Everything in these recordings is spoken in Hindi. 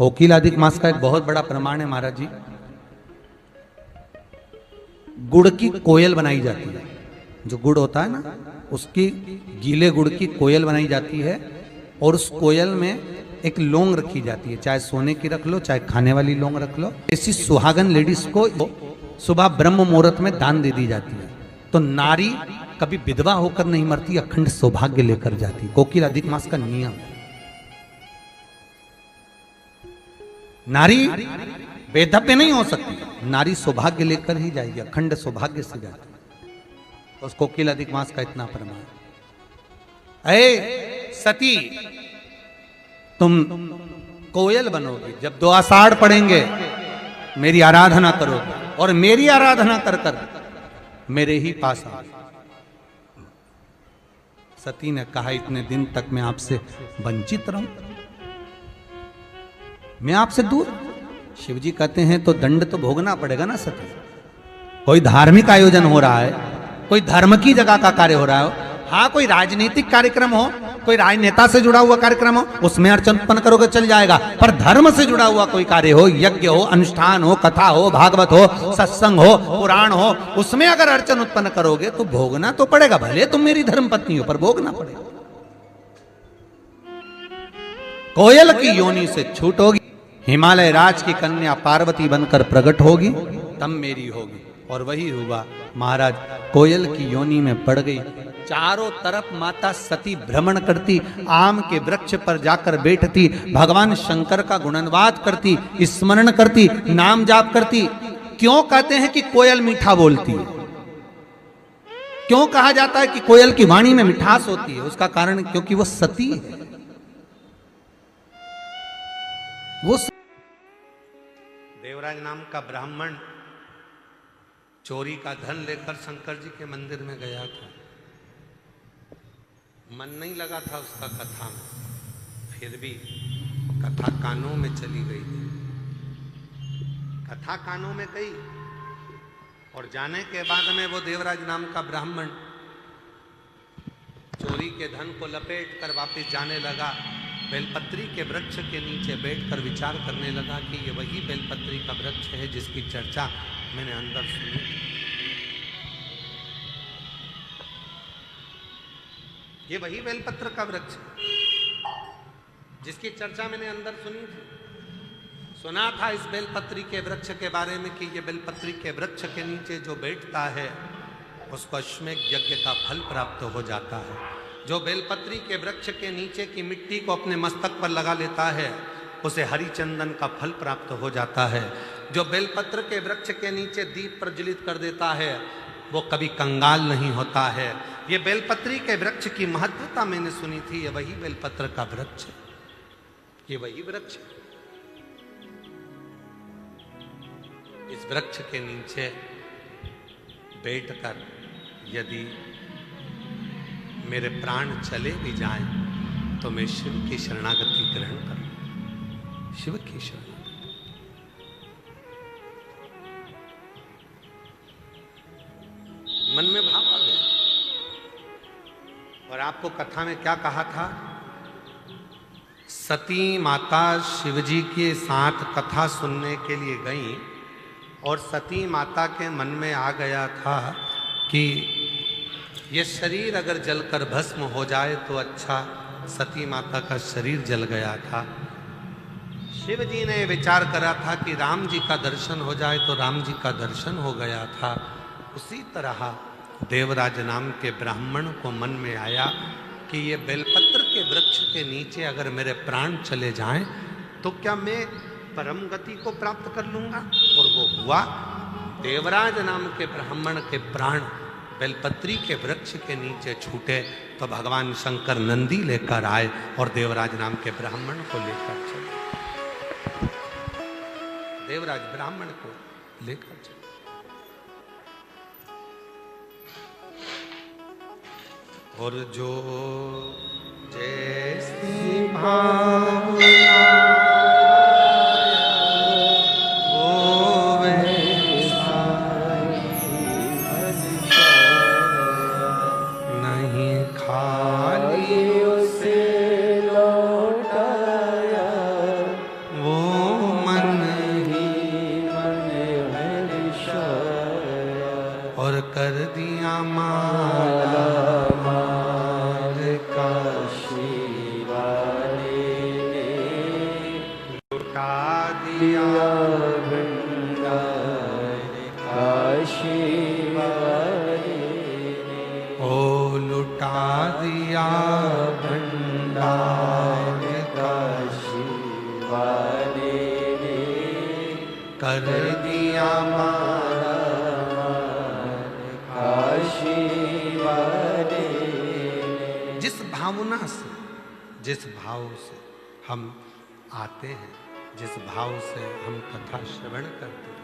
कोकिल अधिक मास का एक बहुत बड़ा प्रमाण है महाराज जी। गुड़ की कोयल बनाई जाती है, जो गुड़ होता है ना, उसकी गीले गुड़ की कोयल बनाई जाती है, और उस कोयल में एक लौंग रखी जाती है, चाहे सोने की रख लो चाहे खाने वाली लौंग रख लो। ऐसी सुहागन लेडीज को सुबह ब्रह्म मुहूर्त में दान दे दी जाती है। तो नारी कभी विधवा होकर नहीं मरती, अखंड सौभाग्य लेकर जाती। कोकिल अधिक मास का नियम। नारी बेधव्य नहीं हो सकती, नारी सौभाग्य लेकर ही जाएगी, अखंड सौभाग्य से जाती। उस कोकिल अधिक मास का इतना प्रमाण। अरे सती, तुम कोयल बनोगी, जब 2 आषाढ़ पड़ेंगे मेरी आराधना करोगे, और मेरी आराधना कर कर मेरे ही पास आओ। सती ने कहा, इतने दिन तक मैं आपसे वंचित रहूं, मैं आपसे दूर। शिव जी कहते हैं तो दंड तो भोगना पड़ेगा ना सती। कोई धार्मिक आयोजन हो रहा है, कोई धर्म की जगह का कार्य हो रहा हो, हाँ कोई राजनीतिक कार्यक्रम हो, कोई राजनेता से जुड़ा हुआ कार्यक्रम हो, उसमें अर्चन उत्पन्न करोगे चल जाएगा। पर धर्म से जुड़ा हुआ कोई कार्य हो, यज्ञ हो, अनुष्ठान हो, कथा हो, भागवत हो, सत्संग हो, पुराण हो, उसमें अगर अर्चन उत्पन्न करोगे तो भोगना तो पड़ेगा। भले तुम मेरी धर्म पत्नी हो, पर भोगना पड़ेगा। कोयल की योनि से छूट होगी, हिमालय राज की कन्या पार्वती बनकर प्रकट होगी, तब मेरी होगी। और वही हुआ महाराज। कोयल की योनि में पड़ गई, चारों तरफ माता सती भ्रमण करती, आम के वृक्ष पर जाकर बैठती, भगवान शंकर का गुणनवाद करती, स्मरण करती, नाम जाप करती। क्यों कहते हैं कि कोयल मीठा बोलती है? क्यों कहा जाता है कि कोयल की वाणी में मिठास होती है? उसका कारण क्योंकि वो सती है। वो देवराज नाम का ब्राह्मण चोरी का धन लेकर शंकर जी के मंदिर में गया था। मन नहीं लगा था उसका कथा में, फिर भी कथा कानों में चली गई। कथा कानों में गई, और जाने के बाद में वो देवराज नाम का ब्राह्मण चोरी के धन को लपेट कर वापिस जाने लगा। बेलपत्री के वृक्ष के नीचे बैठकर विचार करने लगा कि ये वही बेलपत्री का वृक्ष है जिसकी चर्चा मैंने अंदर सुनी। ये वही बेलपत्र का वृक्ष जिसकी चर्चा मैंने अंदर सुनी थी। सुना था इस बेलपत्री के वृक्ष के बारे में कि ये बेलपत्री के वृक्ष के नीचे जो बैठता है उसको अश्वमेध यज्ञ का फल प्राप्त हो जाता है। जो बेलपत्री के वृक्ष के नीचे की मिट्टी को अपने मस्तक पर लगा लेता है उसे हरिचंदन का फल प्राप्त हो जाता है। जो बेलपत्र के वृक्ष के नीचे दीप प्रज्वलित कर देता है वो कभी कंगाल नहीं होता है। ये बेलपत्री के वृक्ष की महत्वता मैंने सुनी थी। ये वही बेलपत्र का वृक्ष है, ये वही वृक्ष है। इस वृक्ष के नीचे बैठकर यदि मेरे प्राण चले भी जाएं तो मैं शिव की शरणागति ग्रहण करूं। शिव की शरणागति। मन में भाव आ गया। और आपको कथा में क्या कहा था? सती माता शिवजी के साथ कथा सुनने के लिए गई, और सती माता के मन में आ गया था कि ये शरीर अगर जलकर भस्म हो जाए तो अच्छा। सती माता का शरीर जल गया था। शिव जी ने विचार करा था कि राम जी का दर्शन हो जाए तो राम जी का दर्शन हो गया था। उसी तरह देवराज नाम के ब्राह्मण को मन में आया कि ये बेलपत्र के वृक्ष के नीचे अगर मेरे प्राण चले जाएं तो क्या मैं परम गति को प्राप्त कर लूंगा? और वो हुआ। देवराज नाम के ब्राह्मण के प्राण बेलपत्री के वृक्ष के नीचे छूटे तो भगवान शंकर नंदी लेकर आए और देवराज नाम के ब्राह्मण को लेकर चले। देवराज ब्राह्मण को लेकर चले। और जो जैसी भावना वो लुटा दिया भंडार काशी वाले ने, ओ लुटा दिया भंडार काशी वाले ने, कर दिया मारा काशी वाले ने। जिस भावना से, जिस भाव से हम आते हैं, जिस भाव से हम कथा श्रवण करते हैं,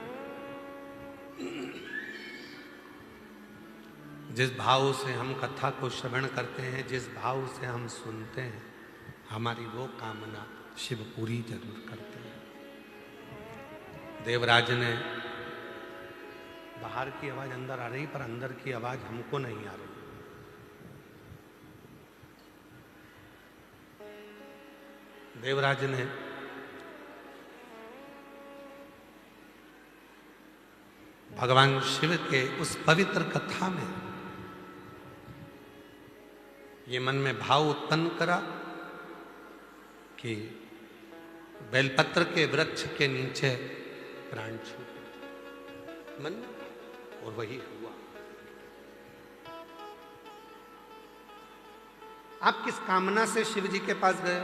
जिस भाव से हम कथा को श्रवण करते हैं, जिस भाव से हम सुनते हैं, हमारी वो कामना शिव पूरी जरूर करते हैं। देवराज ने बाहर की आवाज अंदर आ रही, पर अंदर की आवाज हमको नहीं आ रही। देवराज ने भगवान शिव के उस पवित्र कथा में ये मन में भाव उत्पन्न करा कि बेलपत्र के वृक्ष के नीचे प्राण छूटे मन में, और वही हुआ। आप किस कामना से शिव जी के पास गए?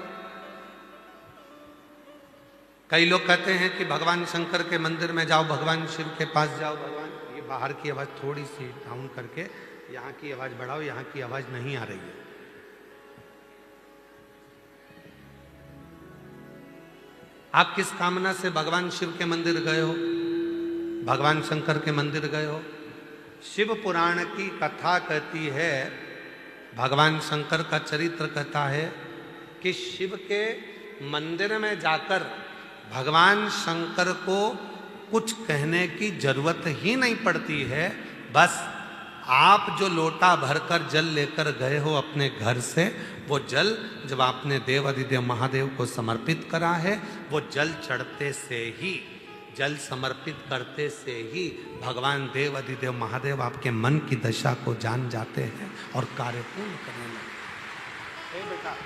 कई लोग कहते हैं कि भगवान शंकर के मंदिर में जाओ, भगवान शिव के पास जाओ। भगवान, ये बाहर की आवाज थोड़ी सी डाउन करके यहाँ की आवाज बढ़ाओ, यहाँ की आवाज नहीं आ रही है। आप किस कामना से भगवान शिव के मंदिर गए हो, भगवान शंकर के मंदिर गए हो? शिव पुराण की कथा कहती है, भगवान शंकर का चरित्र कहता है कि शिव के मंदिर में जाकर भगवान शंकर को कुछ कहने की जरूरत ही नहीं पड़ती है। बस आप जो लोटा भरकर जल लेकर गए हो अपने घर से, वो जल जब आपने देव अधिदेव महादेव को समर्पित करा है, वो जल चढ़ते से ही, जल समर्पित करते से ही भगवान देव अधिदेव महादेव आपके मन की दशा को जान जाते हैं और कार्य पूर्ण करने लगते हैं। बेटा,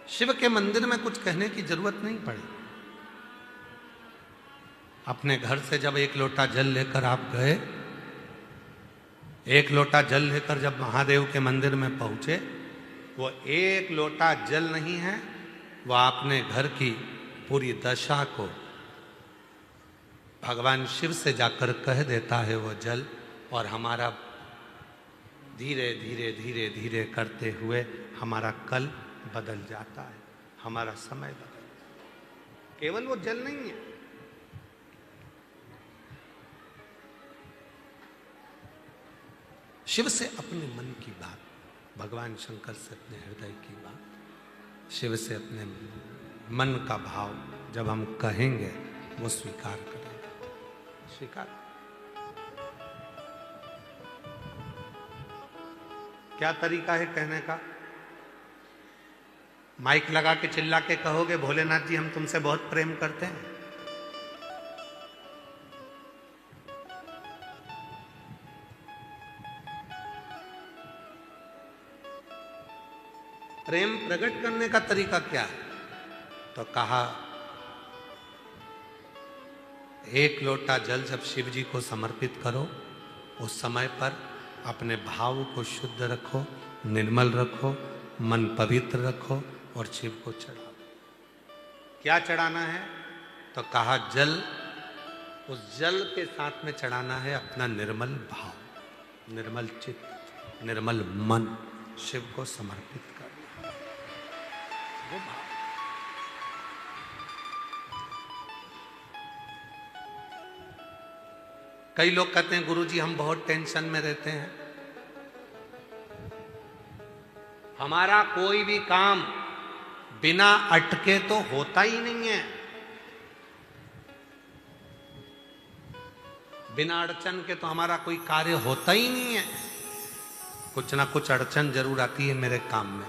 शिव के मंदिर में कुछ कहने की जरूरत नहीं पड़ी। अपने घर से जब एक लोटा जल लेकर आप गए, एक लोटा जल लेकर जब महादेव के मंदिर में पहुंचे, वो एक लोटा जल नहीं है, वो आपने घर की पूरी दशा को भगवान शिव से जाकर कह देता है वो जल, और हमारा धीरे धीरे धीरे धीरे करते हुए हमारा कल बदल जाता है, हमारा समय बदल जाता है। केवल वो जल नहीं है, शिव से अपने मन की बात, भगवान शंकर से अपने हृदय की बात, शिव से अपने मन का भाव जब हम कहेंगे, वो स्वीकार करेंगे। स्वीकार। क्या तरीका है कहने का? माइक लगा के चिल्ला के कहोगे, भोलेनाथ जी हम तुमसे बहुत प्रेम करते हैं? प्रेम प्रकट करने का तरीका क्या है? तो कहा, एक लोटा जल जब शिव जी को समर्पित करो, उस समय पर अपने भाव को शुद्ध रखो, निर्मल रखो, मन पवित्र रखो और शिव को चढ़ाओ। क्या चढ़ाना है? तो कहा जल, उस जल के साथ में चढ़ाना है अपना निर्मल भाव, निर्मल चित्त, निर्मल मन, शिव को समर्पित करना। वो भाव। कई लोग कहते हैं गुरुजी हम बहुत टेंशन में रहते हैं, हमारा कोई भी काम बिना अटके तो होता ही नहीं है, बिना अड़चन के तो हमारा कोई कार्य होता ही नहीं है। कुछ ना कुछ अड़चन जरूर आती है मेरे काम में।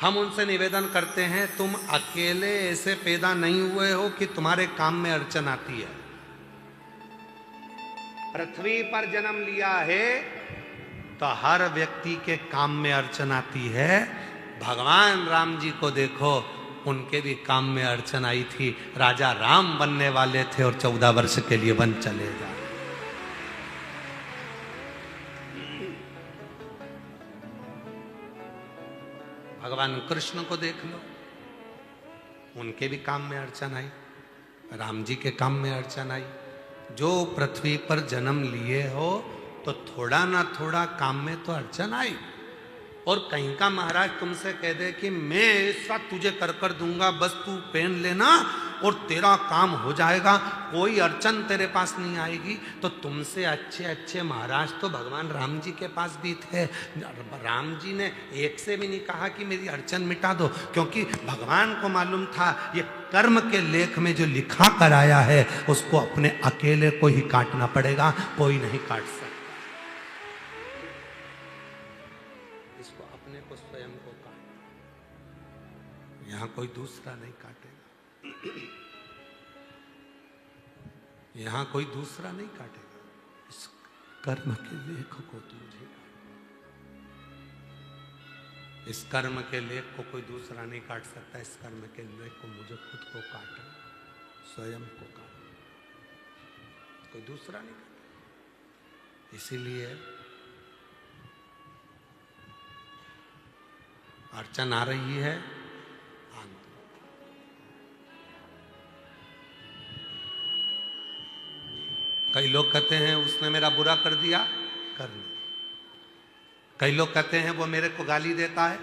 हम उनसे निवेदन करते हैं, तुम अकेले ऐसे पैदा नहीं हुए हो कि तुम्हारे काम में अड़चन आती है। पृथ्वी पर जन्म लिया है तो हर व्यक्ति के काम में अड़चन आती है। भगवान राम जी को देखो, उनके भी काम में अड़चन आई थी। राजा राम बनने वाले थे और 14 वर्ष के लिए वन चले गए। भगवान कृष्ण को देख लो, उनके भी काम में अड़चन आई, राम जी के काम में अड़चन आई। जो पृथ्वी पर जन्म लिए हो तो थोड़ा ना थोड़ा काम में तो अड़चन आई। और कहीं का महाराज तुमसे कह दे कि मैं ऐसा तुझे कर दूंगा, बस तू पेन लेना और तेरा काम हो जाएगा, कोई अड़चन तेरे पास नहीं आएगी, तो तुमसे अच्छे अच्छे महाराज तो भगवान राम जी के पास भी थे। राम जी ने एक से भी नहीं कहा कि मेरी अड़चन मिटा दो, क्योंकि भगवान को मालूम था ये कर्म के लेख में जो लिखा कर आया है उसको अपने अकेले को ही काटना पड़ेगा, कोई नहीं काट सकता। इसको अपने को स्वयं को काट, यहां कोई दूसरा नहीं काटेगा। यहां कोई दूसरा नहीं काटेगा। इस कर्म के लेख को तुझे, इस कर्म के लेख को कोई दूसरा नहीं काट सकता। इस कर्म के लेख को मुझे खुद को काटना, स्वयं को काटना, कोई दूसरा नहीं काटेगा। इसीलिए अड़चन आ रही है, कई लोग कहते हैं उसने मेरा बुरा कर दिया, करने। कई लोग कहते हैं वो मेरे को गाली देता है,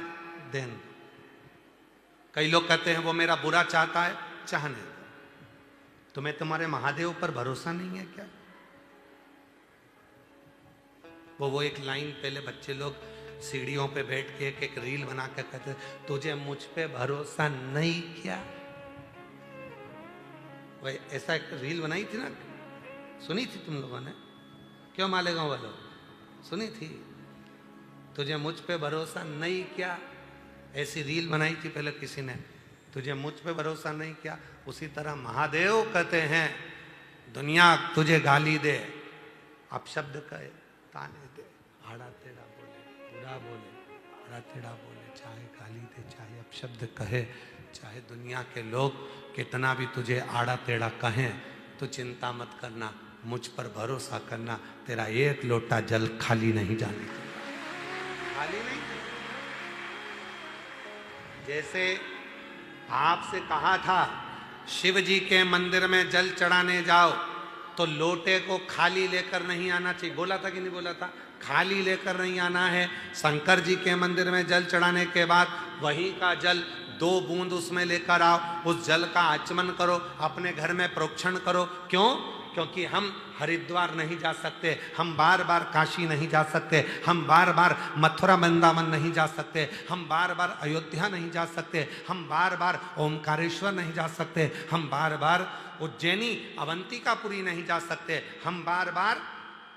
देने। कई लोग कहते हैं वो मेरा बुरा चाहता है, चाहने दो। तुम्हें तुम्हारे महादेव पर भरोसा नहीं है क्या? वो एक लाइन पहले बच्चे लोग सीढ़ियों पे बैठ के एक रील बना के कहते, तुझे मुझ पे भरोसा नहीं क्या? वही ऐसा एक रील बनाई थी ना, सुनी थी तुम लोगों ने? क्यों मालेगांव वालों, सुनी थी? तुझे मुझ पे भरोसा नहीं क्या, ऐसी रील बनाई थी पहले किसी ने, तुझे मुझ पे भरोसा नहीं क्या। उसी तरह महादेव कहते हैं दुनिया तुझे गाली दे, अपशब्द कहे, ताने दे, आड़ा टेढ़ा बोले, बुरा बोले, आड़ा टेढ़ा बोले, चाहे गाली दे, चाहे अपशब्द कहे, चाहे दुनिया के लोग कितना भी तुझे आड़ा टेढ़ा कहें, तो चिंता मत करना, मुझ पर भरोसा करना, तेरा एक लोटा जल खाली नहीं जाने देगा, खाली नहीं। जैसे आपसे कहा था शिव जी के मंदिर में जल चढ़ाने जाओ तो लोटे को खाली लेकर नहीं आना चाहिए, बोला था कि नहीं बोला था? खाली लेकर नहीं आना है। शंकर जी के मंदिर में जल चढ़ाने के बाद वहीं का जल 2 बूंद उसमें लेकर आओ, उस जल का आचमन करो, अपने घर में प्रोक्षण करो। क्यों? क्योंकि हम हरिद्वार नहीं जा सकते, हम बार बार काशी नहीं जा सकते, हम बार बार मथुरा वृंदावन नहीं जा सकते, हम बार बार अयोध्या नहीं जा सकते, हम बार बार ओमकारेश्वर नहीं जा सकते, हम बार बार उज्जैनी अवंतिकापुरी नहीं जा सकते, हम बार बार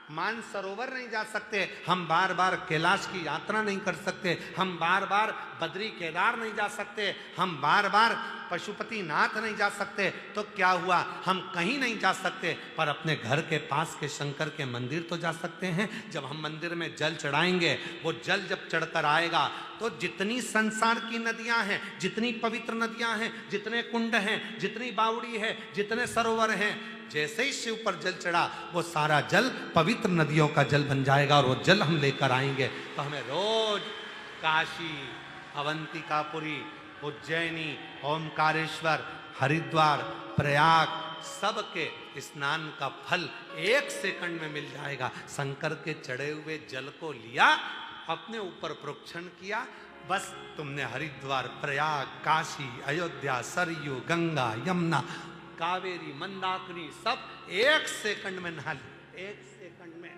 मानसरोवर नहीं जा सकते, हम बार बार कैलाश की यात्रा नहीं कर सकते, हम बार बार बद्री केदार नहीं जा सकते, हम बार बार पशुपतिनाथ नहीं जा सकते। तो क्या हुआ? हम कहीं नहीं जा सकते, पर अपने घर के पास के शंकर के मंदिर तो जा सकते हैं। जब हम मंदिर में जल चढ़ाएंगे, वो जल जब चढ़कर आएगा तो जितनी संसार की नदियां हैं, जितनी पवित्र नदियां हैं, जितने कुंड हैं, जितनी बावड़ी है, जितने सरोवर हैं, जैसे ही शिव पर जल चढ़ा वो सारा जल पवित्र नदियों का जल बन जाएगा और वो जल हम लेकर आएंगे। तो हमें रोज काशी, अवंतिकापुरी, उज्जैनी, ओमकारेश्वर, हरिद्वार, प्रयाग सबके स्नान का फल 1 सेकंड में मिल जाएगा। शंकर के चढ़े हुए जल को लिया, अपने ऊपर प्रोक्षण किया, बस तुमने हरिद्वार, प्रयाग, काशी, अयोध्या, सरयू, गंगा, यमुना, कावेरी, मंदाकिनी सब 1 सेकंड में नहा ली, 1 सेकंड में।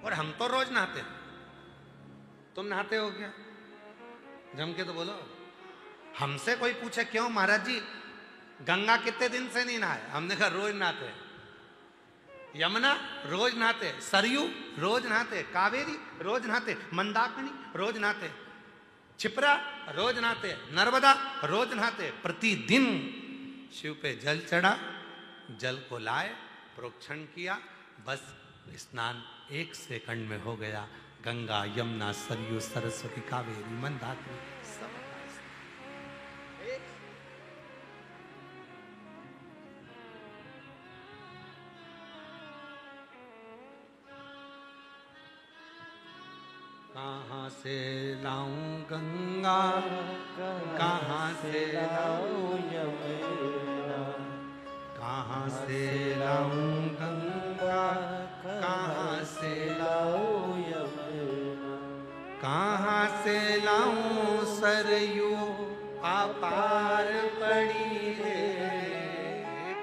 और हम तो रोज नहाते हैं, तुम नहाते हो क्या? जम के तो बोलो। हमसे कोई पूछे क्यों महाराज जी गंगा कितने दिन से नहीं नहाए? हमने कहा रोज नहाते हैं। यमुना रोज नहाते, सरयू रोज नहाते, कावेरी रोज नहाते, मंदाकिनी रोज नहाते, छिपरा रोज नहाते, नर्मदा रोज नहाते। प्रतिदिन शिव पे जल चढ़ा, जल को लाए, प्रोक्षण किया, बस स्नान 1 सेकंड में हो गया। गंगा, यमुना, सरयू, सरस्वती, कावेरी, मंदाकिनी सब कहाँ से लाऊं गंगा, कहाँ से लाऊं यमुना, कहाँ से लाऊं गंगा, कहाँ से लाऊं यमुना, कहाँ से लाऊं सरयू अपार पड़ी रे,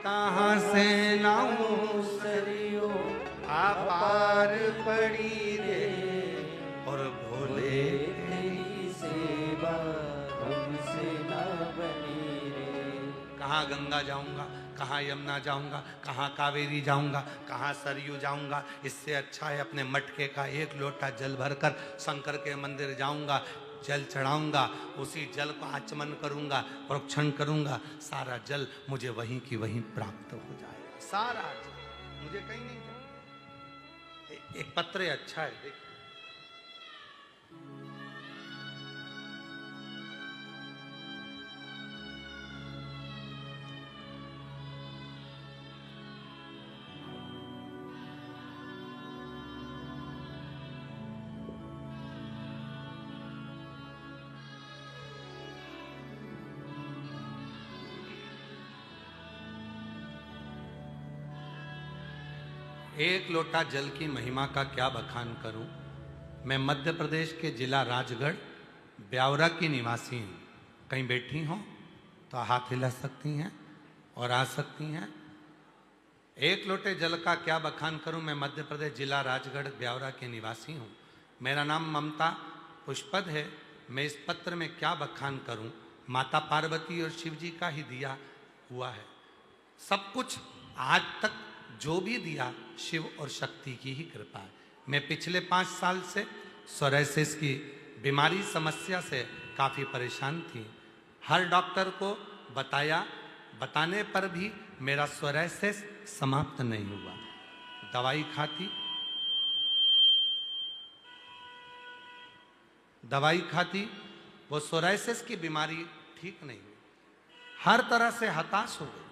कहाँ से लाऊं सरयू अपार पड़ी रे, और भोले तेरी सेवा हमसे ना बनी रे। कहाँ गंगा जाऊंगा, कहाँ यमुना जाऊंगा, कहाँ कावेरी जाऊंगा, कहाँ सरयू जाऊंगा? इससे अच्छा है अपने मटके का 1 लोटा जल भरकर शंकर के मंदिर जाऊंगा, जल चढ़ाऊंगा, उसी जल को आचमन करूंगा, प्रोक्षण करूंगा, सारा जल मुझे वहीं की वहीं प्राप्त हो जाएगा। सारा जल मुझे कहीं नहीं जाए। एक पत्र अच्छा है, देखिए। एक लोटा जल की महिमा का क्या बखान करूं। मैं मध्य प्रदेश के जिला राजगढ़ ब्यावरा की निवासी हूं। कहीं बैठी हो तो हाथ हिला सकती हैं और आ सकती हैं। एक लोटे जल का क्या बखान करूं। मैं मध्य प्रदेश जिला राजगढ़ ब्यावरा के निवासी हूं। मेरा नाम ममता पुष्पद है। मैं इस पत्र में क्या बखान करूं। माता पार्वती और शिव जी का ही दिया हुआ है। सब कुछ आज तक जो भी दिया शिव और शक्ति की ही कृपा है। मैं पिछले 5 साल से सोराइसिस की बीमारी समस्या से काफ़ी परेशान थी। हर डॉक्टर को बताने पर भी मेरा सोराइसिस समाप्त नहीं हुआ। दवाई खाती वो सोराइसिस की बीमारी ठीक नहीं हुई। हर तरह से हताश हो गई,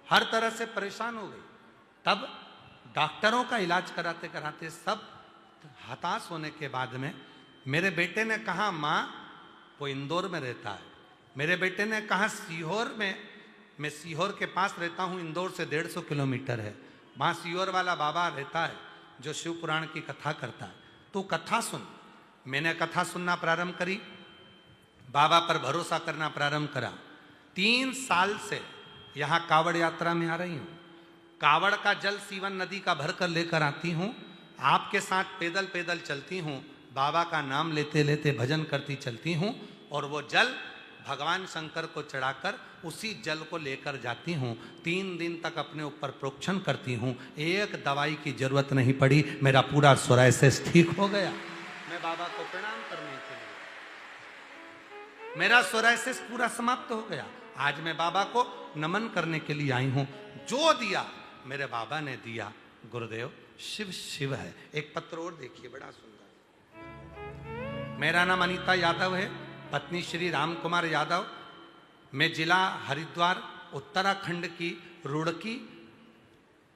हर तरह से परेशान हो गई। तब डॉक्टरों का इलाज कराते कराते सब हताश होने के बाद में मेरे बेटे ने कहा, माँ वो इंदौर में रहता है। मेरे बेटे ने कहा सीहोर में, मैं सीहोर के पास रहता हूँ, इंदौर से 150 किलोमीटर है। वहाँ सीहोर वाला बाबा रहता है जो शिव पुराण की कथा करता है, तो कथा सुन। मैंने कथा सुनना प्रारंभ करी, बाबा पर भरोसा करना प्रारंभ करा। 3 साल से यहाँ कावड़ यात्रा में आ रही हूँ। कावड़ का जल सीवन नदी का भरकर लेकर आती हूँ। आपके साथ पैदल पैदल चलती हूँ, बाबा का नाम लेते लेते भजन करती चलती हूँ, और वो जल भगवान शंकर को चढ़ाकर उसी जल को लेकर जाती हूँ। 3 दिन तक अपने ऊपर प्रोक्षण करती हूँ। एक दवाई की जरूरत नहीं पड़ी, मेरा पूरा सोराइसिस ठीक हो गया। मैं बाबा को प्रणाम करने के लिए, मेरा सोराइसिस पूरा समाप्त हो गया। आज मैं बाबा को नमन करने के लिए आई हूँ। जो दिया मेरे बाबा ने दिया। गुरुदेव शिव शिव है। एक पत्र और देखिए, बड़ा सुंदर। मेरा नाम अनीता यादव है, पत्नी श्री राम कुमार यादव। मैं जिला हरिद्वार उत्तराखंड की रुड़की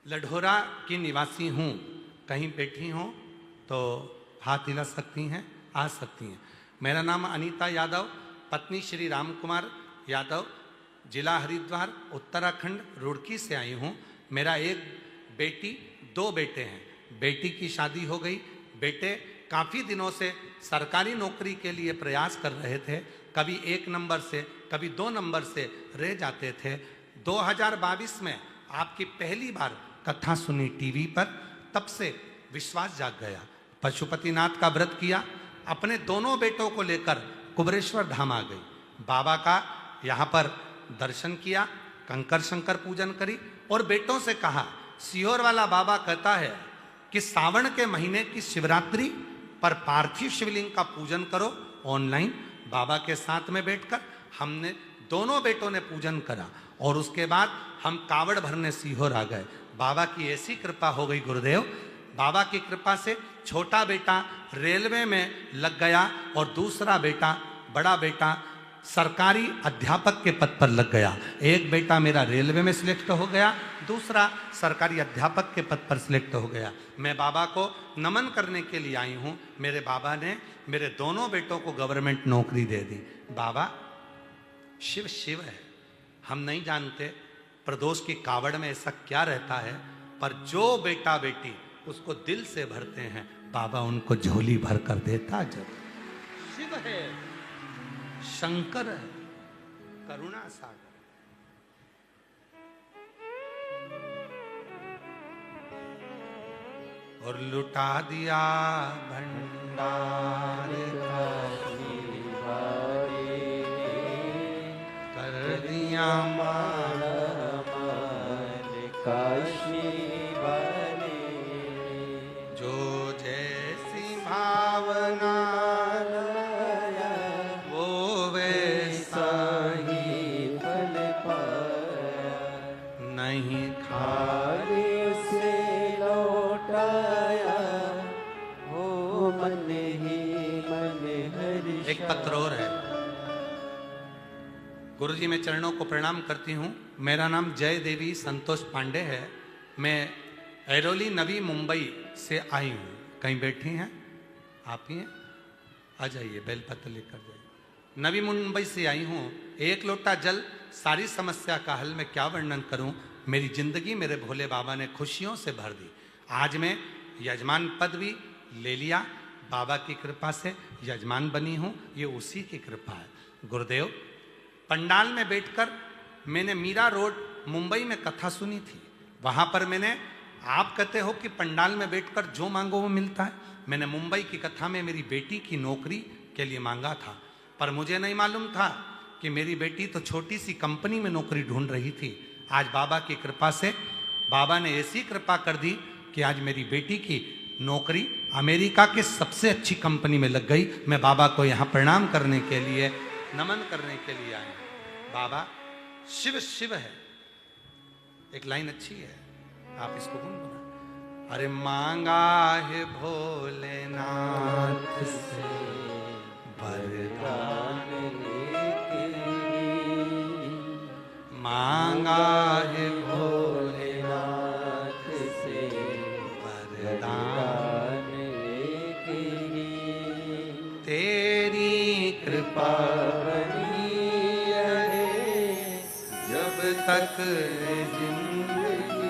लढोरा की निवासी हूँ। कहीं बैठी हो तो हाथ हिला सकती हैं, आ सकती हैं। मेरा नाम अनीता यादव, पत्नी श्री राम कुमार यादव, जिला हरिद्वार उत्तराखंड रुड़की से आई हूँ। मेरा एक बेटी, 2 बेटे हैं। बेटी की शादी हो गई। बेटे काफ़ी दिनों से सरकारी नौकरी के लिए प्रयास कर रहे थे। कभी 1 नंबर से, कभी 2 नंबर से रह जाते थे। 2022 में आपकी पहली बार कथा सुनी टीवी पर, तब से विश्वास जाग गया। पशुपतिनाथ का व्रत किया, अपने दोनों बेटों को लेकर कुबरेश्वर धाम आ गई। बाबा का यहाँ पर दर्शन किया, कंकर शंकर पूजन करी और बेटों से कहा, सीहोर वाला बाबा कहता है कि सावन के महीने की शिवरात्रि पर पार्थिव शिवलिंग का पूजन करो ऑनलाइन। बाबा के साथ में बैठकर हमने दोनों बेटों ने पूजन करा और उसके बाद हम कावड़ भरने सीहोर आ गए। बाबा की ऐसी कृपा हो गई गुरुदेव, बाबा की कृपा से छोटा बेटा रेलवे में लग गया और दूसरा बेटा, बड़ा बेटा सरकारी अध्यापक के पद पर लग गया। एक बेटा मेरा रेलवे में सिलेक्ट हो गया, दूसरा सरकारी अध्यापक के पद पर सिलेक्ट हो गया। मैं बाबा को नमन करने के लिए आई हूँ। मेरे बाबा ने मेरे दोनों बेटों को गवर्नमेंट नौकरी दे दी। बाबा शिव शिव है, हम नहीं जानते प्रदोष की कावड़ में ऐसा क्या रहता है, पर जो बेटा बेटी उसको दिल से भरते हैं बाबा उनको झोली भर कर देता। जब शिव है, शंकर है, करुणा सागर। और लुटा दिया भंडार कर दिया मान काशी वाले, जो जैसी भावना वो वैसा ही फल पाया, नहीं खाली से लौटाया, हो मन ही मन हर्ष। एक पत्र और है। गुरुजी मैं चरणों को प्रणाम करती हूँ। मेरा नाम जय देवी संतोष पांडे है। मैं ऐरोली नवी मुंबई से आई हूँ। कहीं बैठी हैं आप ही हैं? आ जाइए, बेलपत्र लेकर जाइए। नवी मुंबई से आई हूँ। एक लोटा जल सारी समस्या का हल मैं क्या वर्णन करूँ। मेरी जिंदगी मेरे भोले बाबा ने खुशियों से भर दी। आज मैं यजमान पद भी ले लिया, बाबा की कृपा से यजमान बनी हूँ। ये उसी की कृपा है। गुरुदेव पंडाल में बैठकर मैंने मीरा रोड मुंबई में कथा सुनी थी। वहाँ पर मैंने, आप कहते हो कि पंडाल में बैठकर जो मांगो वो मिलता है, मैंने मुंबई की कथा में मेरी बेटी की नौकरी के लिए मांगा था। पर मुझे नहीं मालूम था कि मेरी बेटी तो छोटी सी कंपनी में नौकरी ढूंढ रही थी। आज बाबा की कृपा से बाबा ने ऐसी कृपा कर दी कि आज मेरी बेटी की नौकरी अमेरिका के सबसे अच्छी कंपनी में लग गई। मैं बाबा को यहाँ प्रणाम करने के लिए, नमन करने के लिए आए। बाबा शिव शिव है। एक लाइन अच्छी है, आप इसको गुनगुना। अरे मांगा है भोलेनाथ से वरदान, मांगा है भोलेनाथ से वरदान, तेरी कृपा तक जिंदगी,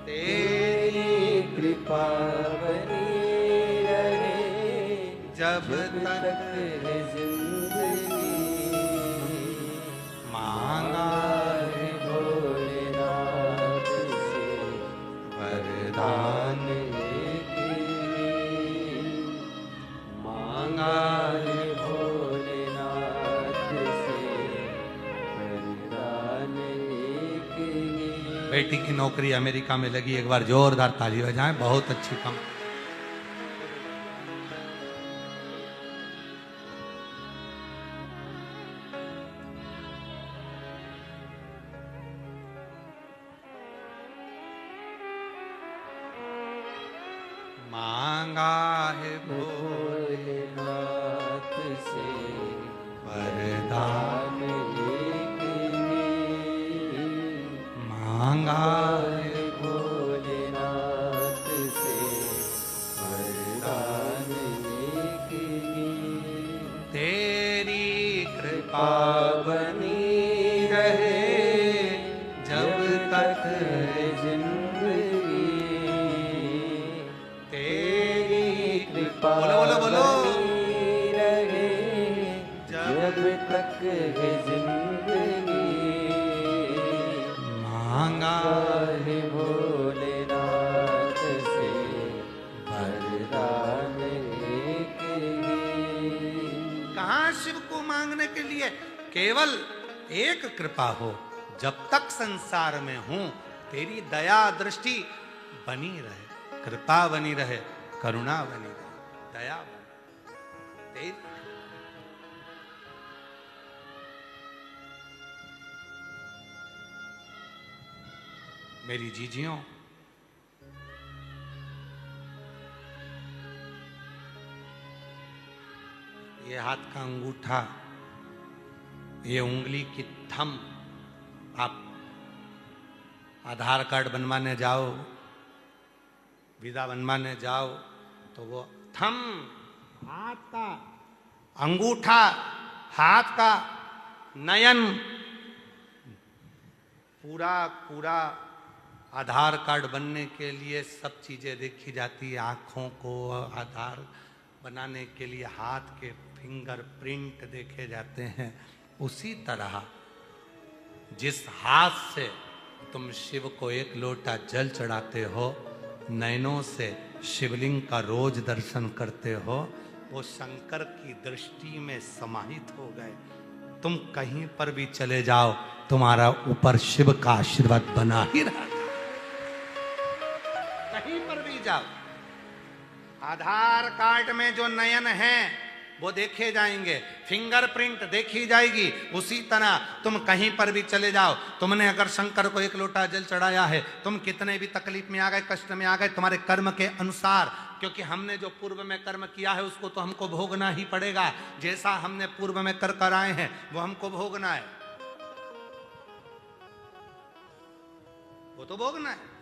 तेरी कृपा बनी रहे जब तक जिंदगी। मांगा है भोलेनाथ से वरदान, मांगा है भोलेनाथ से वरदान। बेटी की नौकरी अमेरिका में लगी। एक बार जोरदार ताली बजाएं। बहुत अच्छी काम। मांगा है भोलेनाथ से वरदान, मांगा है भोलेनाथ से वरदान। तेरी कृपा बनी रहे जब तक जिंदगी, तेरी कृपा बोलो, बोलो, बोलो। बनी रहे जब तक है जिंदगी। मांगा है भोलेनाथ से वरदान। कहाँ शिव को मांगने के लिए केवल एक कृपा हो, जब तक संसार में हूं तेरी दया दृष्टि बनी रहे, कृपा बनी रहे, करुणा बनी रहे, दया बनी तेरी। मेरी जीजियों, ये हाथ का अंगूठा, ये उंगली की थंब, आप आधार कार्ड बनवाने जाओ, वीजा बनवाने जाओ, तो वो थंब, हाथ का अंगूठा, हाथ का नयन, पूरा पूरा आधार कार्ड बनने के लिए सब चीजें देखी जाती है। आँखों को आधार बनाने के लिए हाथ के फिंगर प्रिंट देखे जाते हैं। उसी तरह जिस हाथ से तुम शिव को एक लोटा जल चढ़ाते हो, नयनों से शिवलिंग का रोज दर्शन करते हो, वो शंकर की दृष्टि में समाहित हो गए। तुम कहीं पर भी चले जाओ, तुम्हारा ऊपर शिव का आशीर्वाद बना ही रहा। कहीं पर भी जाओ, आधार कार्ड में जो नयन है वो देखे जाएंगे, फिंगरप्रिंट देखी जाएगी। उसी तरह तुम कहीं पर भी चले जाओ, तुमने अगर शंकर को एक लोटा जल चढ़ाया है, तुम कितने भी तकलीफ में आ गए, कष्ट में आ गए, तुम्हारे कर्म के अनुसार, क्योंकि हमने जो पूर्व में कर्म किया है उसको तो हमको भोगना ही पड़ेगा। जैसा हमने पूर्व में कर आए हैं वो हमको भोगना है, वो तो भोगना है।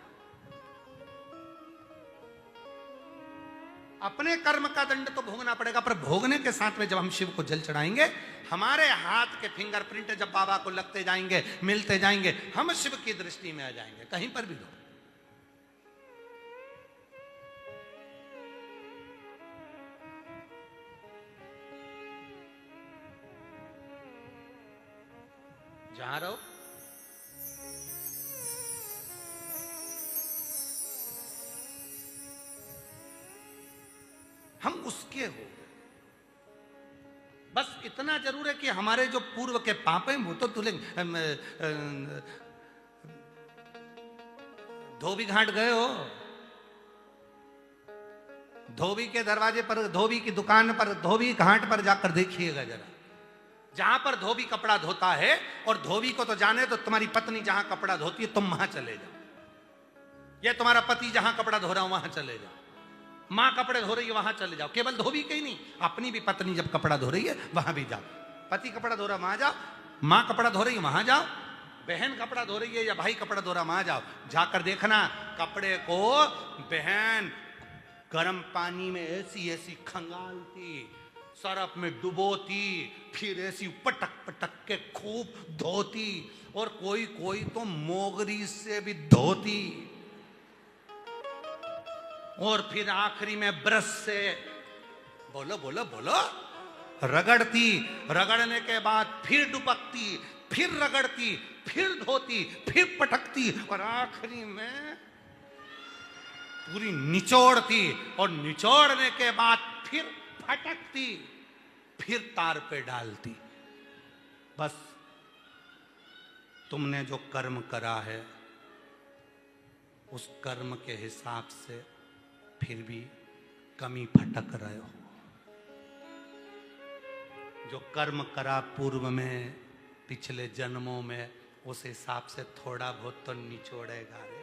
अपने कर्म का दंड तो भोगना पड़ेगा, पर भोगने के साथ में जब हम शिव को जल चढ़ाएंगे, हमारे हाथ के फिंगरप्रिंट जब बाबा को लगते जाएंगे, मिलते जाएंगे, हम शिव की दृष्टि में आ जाएंगे। कहीं पर भी लो, जहां रहो, हम उसके हो गए। बस इतना जरूर है कि हमारे जो पूर्व के पाप हैं वो तो धुले। धोबी घाट गए हो, धोबी के दरवाजे पर, धोबी की दुकान पर, धोबी घाट पर जाकर देखिएगा जरा, जहां पर धोबी कपड़ा धोता है, और धोबी को तो जाने तो तुम्हारी पत्नी जहां कपड़ा धोती है तुम वहां चले जाओ, या तुम्हारा पति जहां कपड़ा धो रहा हो वहां चले जाओ, माँ कपड़े धो रही है वहां चले जाओ। केवल धोबी के ही नहीं, अपनी भी पत्नी जब कपड़ा धो रही है वहां भी जाओ। पति कपड़ा धो रहा वहां जाओ, माँ कपड़ा धो रही है वहां जाओ, बहन कपड़ा धो रही है या भाई कपड़ा धो रहा वहां जाओ। जाकर देखना, कपड़े को बहन गर्म पानी में ऐसी ऐसी खंगालती, सरफ में डुबोती, फिर ऐसी पटक पटक के खूब धोती, और कोई कोई तो मोगरी से भी धोती, और फिर आखिरी में ब्रश से बोलो बोलो बोलो रगड़ती, रगड़ने के बाद फिर डुबकती, फिर रगड़ती, फिर धोती, फिर पटकती, और आखिरी में पूरी निचोड़ती, और निचोड़ने के बाद फिर फटकती, फिर तार पे डालती। बस तुमने जो कर्म करा है उस कर्म के हिसाब से फिर भी कमी फटक रहे हो। जो कर्म करा पूर्व में, पिछले जन्मों में, उस हिसाब से थोड़ा बहुत तो निचोड़ेगा रे,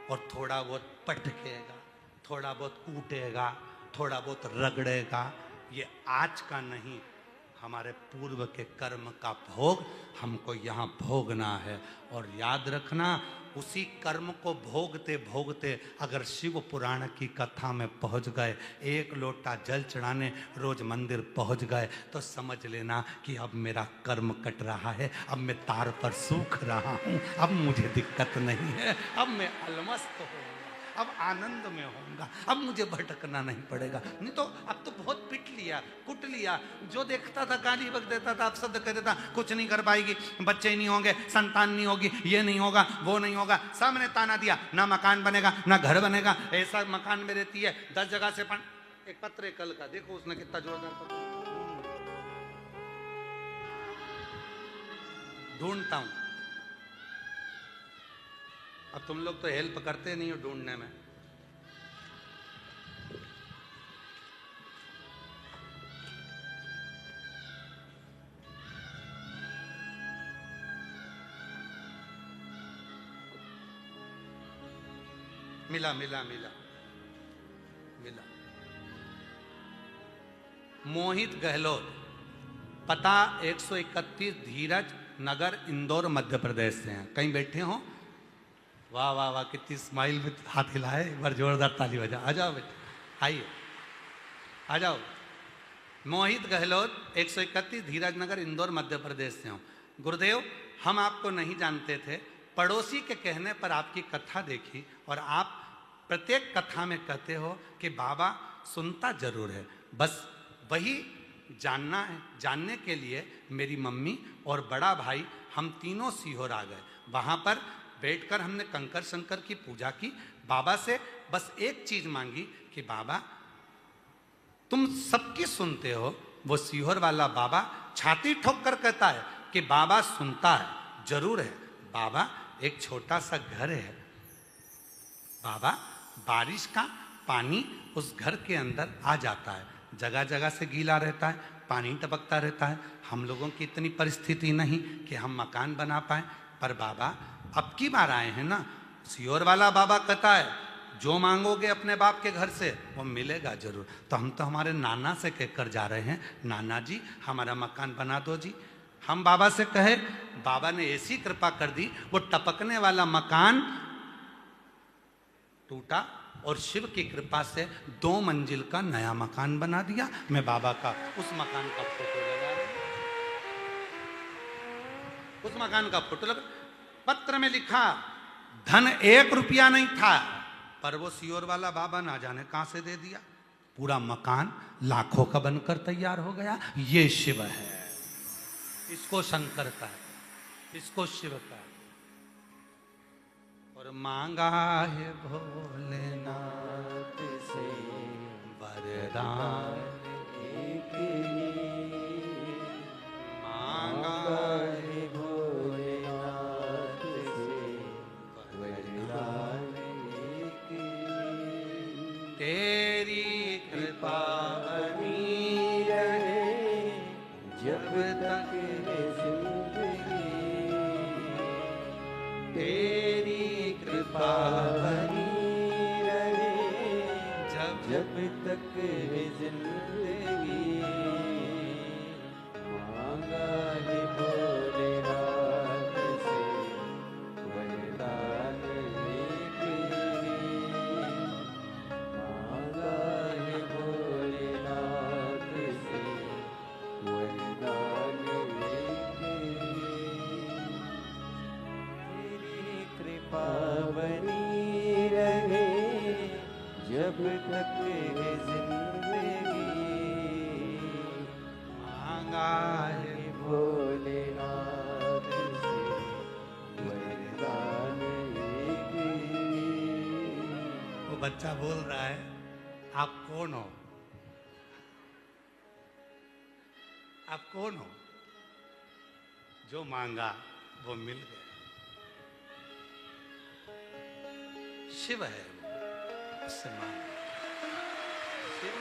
और थोड़ा बहुत पटकेगा, थोड़ा बहुत कूटेगा, थोड़ा बहुत रगड़ेगा। ये आज का नहीं, हमारे पूर्व के कर्म का भोग हमको यहाँ भोगना है। और याद रखना, उसी कर्म को भोगते भोगते अगर शिव पुराण की कथा में पहुंच गए, एक लोटा जल चढ़ाने रोज मंदिर पहुंच गए, तो समझ लेना कि अब मेरा कर्म कट रहा है, अब मैं तार पर सूख रहा हूं, अब मुझे दिक्कत नहीं है, अब मैं अलमस्त हूंगा, अब आनंद में होऊंगा, अब मुझे भटकना नहीं पड़ेगा। नहीं तो अब तो बहुत पिट लिया, कुट लिया, जो देखता था गाली बक देता था, अपशब्द कह देता, कुछ नहीं कर पाएगी, बच्चे नहीं होंगे, संतान नहीं होगी, ये नहीं होगा, वो नहीं होगा, सामने ताना दिया, ना मकान बनेगा ना घर बनेगा, ऐसा मकान में रहती है 10 जगह से एक पत्र कल का देखो उसने कितना जोरदार पत्र। ढूंढता हूं। अब तुम लोग तो हेल्प करते नहीं हो ढूंढने में। मिला मिला मिला मिला। मोहित गहलोत, पता 131 धीरज नगर, इंदौर, मध्य प्रदेश से हैं। कहीं बैठे हो? वाह वाह वाह, कितनी स्माइल में हाथ हिलाए। एक बार जोरदार ताली बजा। आ जाओ बेटे, आइए आ जाओ। मोहित गहलोत, 131 धीरज नगर, इंदौर, मध्य प्रदेश से हूँ। गुरुदेव, हम आपको नहीं जानते थे, पड़ोसी के कहने पर आपकी कथा देखी और आप प्रत्येक कथा में कहते हो कि बाबा सुनता जरूर है, बस वही जानना है। जानने के लिए मेरी मम्मी और बड़ा भाई हम तीनों सीहोर आ गए। वहाँ पर बैठकर हमने कंकर शंकर की पूजा की। बाबा से बस एक चीज मांगी कि बाबा तुम सबकी सुनते हो। वो सीहोर वाला बाबा छाती ठोक कर कहता है कि बाबा सुनता है, जरूर है। बाबा एक छोटा सा घर है। बाबा बारिश का पानी उस घर के अंदर आ जाता है, जगह जगह से गीला रहता है, पानी टपकता रहता है। हम लोगों की इतनी परिस्थिति नहीं कि हम मकान बना पाए, पर बाबा अब की बार आए हैं ना। सीहोर वाला बाबा कहता है जो मांगोगे अपने बाप के घर से वो मिलेगा जरूर। तो हम तो हमारे नाना से कहकर जा रहे हैं, नाना जी हमारा मकान बना दो जी। हम बाबा से कहे, बाबा ने ऐसी कृपा कर दी, वो टपकने वाला मकान टूटा और शिव की कृपा से 2 मंजिल का नया मकान बना दिया। मैं बाबा का उस मकान का फोटो लगा रहा हूं। उस मकान का फोटो लगा। पत्र में लिखा धन 1 रुपया नहीं था, पर वो सीहोर वाला बाबा ना जाने कहां से दे दिया। पूरा मकान लाखों का बनकर तैयार हो गया। ये शिव है, इसको शंकर का है, इसको शिव का है। और मांगा है भोलेनाथ से वरदान एक ही, मांगा है भोलेनाथ से वरदान एक ही। तेरी कृपा बनी रहे जब तक है जिंदगी, तेरी कृपा बनी रहे जब तक है जिंदगी। मांगा है भोलेनाथ से वरदान एक ही, मांगा है भोलेनाथ से वरदान एक ही। तेरी कृपा बनी रहे जब तक है जिंदगी। मांगा है भोलेनाथ से वरदान एक ही। वो बच्चा बोल रहा है आप कौन हो? आप कौन हो? जो मांगा वो मिल गया। शिव है, उससे मांगा। शिव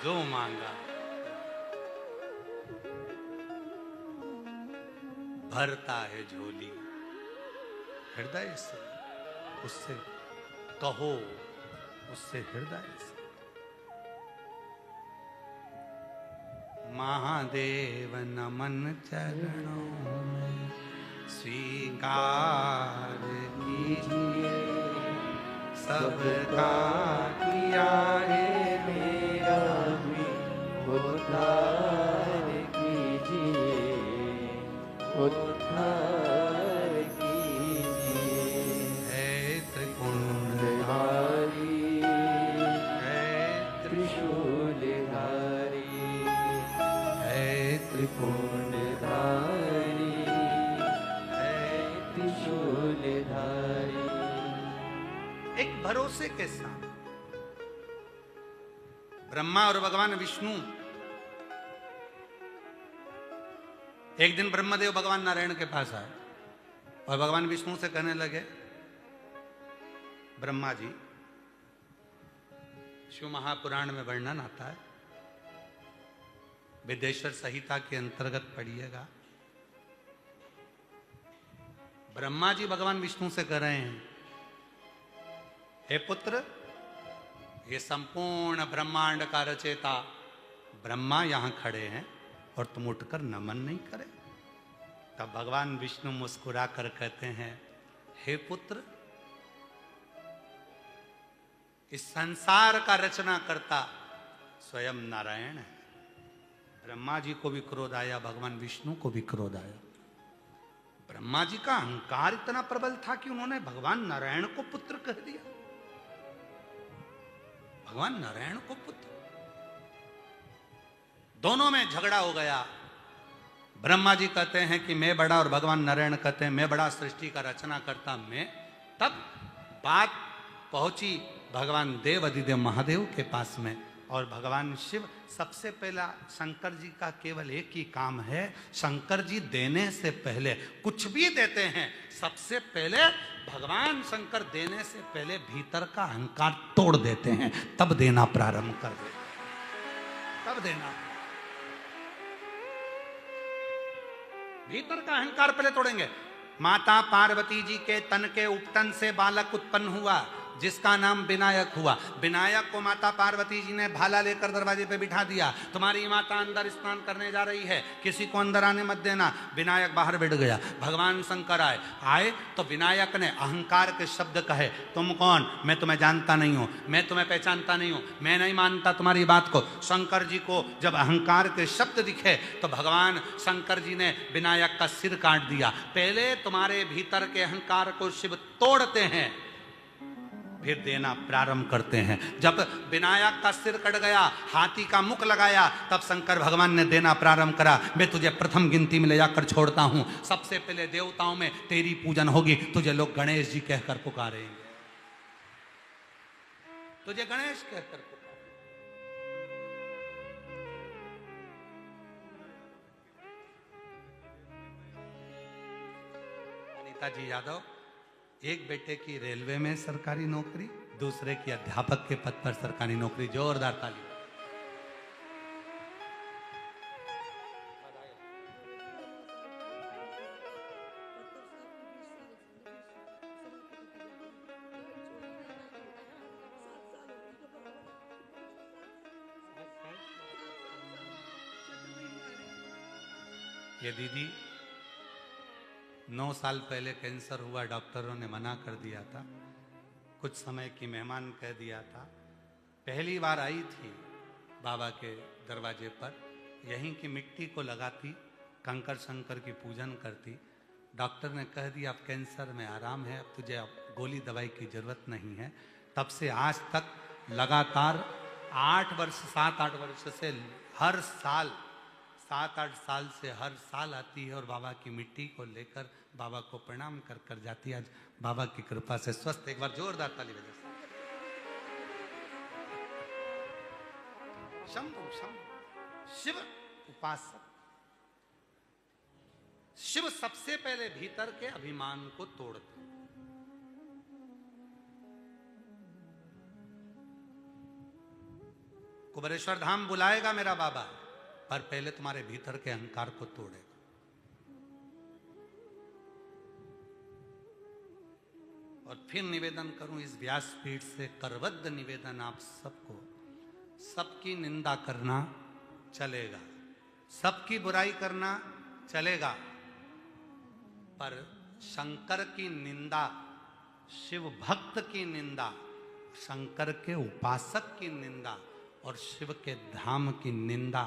जो मांगा भरता है झोली हृदय से। उससे कहो, उससे हृदय से। महादेव नमन चरणों में स्वीकार कीजिए, सबका किया है मेरा भी उद्धार कीजिए, उद्धार कीजिए। है त्रिपुंडधारी, है त्रिशूलधारी, है त्रिपुंडधारी, है त्रिशूलधारी। एक भरोसे के साथ ब्रह्मा और भगवान विष्णु एक दिन ब्रह्मदेव भगवान नारायण के पास आए और भगवान विष्णु से कहने लगे, ब्रह्मा जी, शिव महापुराण में वर्णन आता है, विदेश्वर संहिता के अंतर्गत पढ़िएगा। ब्रह्मा जी भगवान विष्णु से कह रहे हैं, हे पुत्र, ये संपूर्ण ब्रह्मांड का रचेता ब्रह्मा यहां खड़े हैं और तुम उठकर नमन नहीं करे। तब भगवान विष्णु मुस्कुरा कर कहते हैं, हे पुत्र, इस संसार का रचना करता स्वयं नारायण है। ब्रह्मा जी को भी क्रोध आया, भगवान विष्णु को भी क्रोध आया। ब्रह्मा जी का अहंकार इतना प्रबल था कि उन्होंने भगवान नारायण को पुत्र कह दिया। भगवान नारायण को पुत्र, दोनों में झगड़ा हो गया। ब्रह्मा जी कहते हैं कि मैं बड़ा, और भगवान नारायण कहते हैं मैं बड़ा, सृष्टि का रचना करता मैं। तब बात पहुंची भगवान देव अधिदेव महादेव के पास में, और भगवान शिव, सबसे पहला शंकर जी का केवल एक ही काम है, शंकर जी देने से पहले, कुछ भी देते हैं, सबसे पहले भगवान शंकर देने से पहले भीतर का अहंकार तोड़ देते हैं, तब देना प्रारंभ कर दे, तब देना। भीतर का अहंकार पहले तोड़ेंगे। माता पार्वती जी के तन के उपतन से बालक उत्पन्न हुआ जिसका नाम विनायक हुआ। विनायक को माता पार्वती जी ने भाला लेकर दरवाजे पे बिठा दिया, तुम्हारी माता अंदर स्नान करने जा रही है, किसी को अंदर आने मत देना। विनायक बाहर बैठ गया। भगवान शंकर आए तो विनायक ने अहंकार के शब्द कहे, तुम कौन, मैं तुम्हें जानता नहीं हूं, मैं तुम्हें पहचानता नहीं हूं, मैं नहीं मानता तुम्हारी बात को। शंकर जी को जब अहंकार के शब्द दिखे तो भगवान शंकर जी ने विनायक का सिर काट दिया। पहले तुम्हारे भीतर के अहंकार को शिव तोड़ते हैं, फिर देना प्रारंभ करते हैं। जब विनायक का सिर कट गया, हाथी का मुख लगाया, तब शंकर भगवान ने देना प्रारंभ करा। मैं तुझे प्रथम गिनती में ले जाकर छोड़ता हूं। सबसे पहले देवताओं में तेरी पूजन होगी, तुझे लोग गणेश जी कहकर पुकारेंगे, तुझे गणेश कहकर पुकारेंगे। अनीता जी यादव, एक बेटे की रेलवे में सरकारी नौकरी, दूसरे की अध्यापक के पद पर सरकारी नौकरी। जोरदार ताली। ये दीदी 9 साल पहले कैंसर हुआ, डॉक्टरों ने मना कर दिया था, कुछ समय की मेहमान कह दिया था। पहली बार आई थी बाबा के दरवाजे पर, यहीं की मिट्टी को लगाती, कंकर शंकर की पूजन करती। डॉक्टर ने कह दिया अब कैंसर में आराम है, अब तुझे अब गोली दवाई की जरूरत नहीं है। तब से आज तक लगातार 8 वर्ष 7-8 वर्ष से हर साल 7-8 साल से हर साल आती है और बाबा की मिट्टी को लेकर बाबा को प्रणाम कर कर जाती है। आज बाबा की कृपा से स्वस्थ। एक बार जोरदार ताली बजा। शंभु शंभु शिव उपासक। शिव सबसे पहले भीतर के अभिमान को तोड़ते। कुबेरेश्वर धाम बुलाएगा मेरा बाबा, पर पहले तुम्हारे भीतर के अहंकार को तोड़ेगा। और फिर निवेदन करूं इस व्यासपीठ से, करवद्ध निवेदन आप सबको, सबकी निंदा करना चलेगा, सबकी बुराई करना चलेगा, पर शंकर की निंदा, शिव भक्त की निंदा, शंकर के उपासक की निंदा और शिव के धाम की निंदा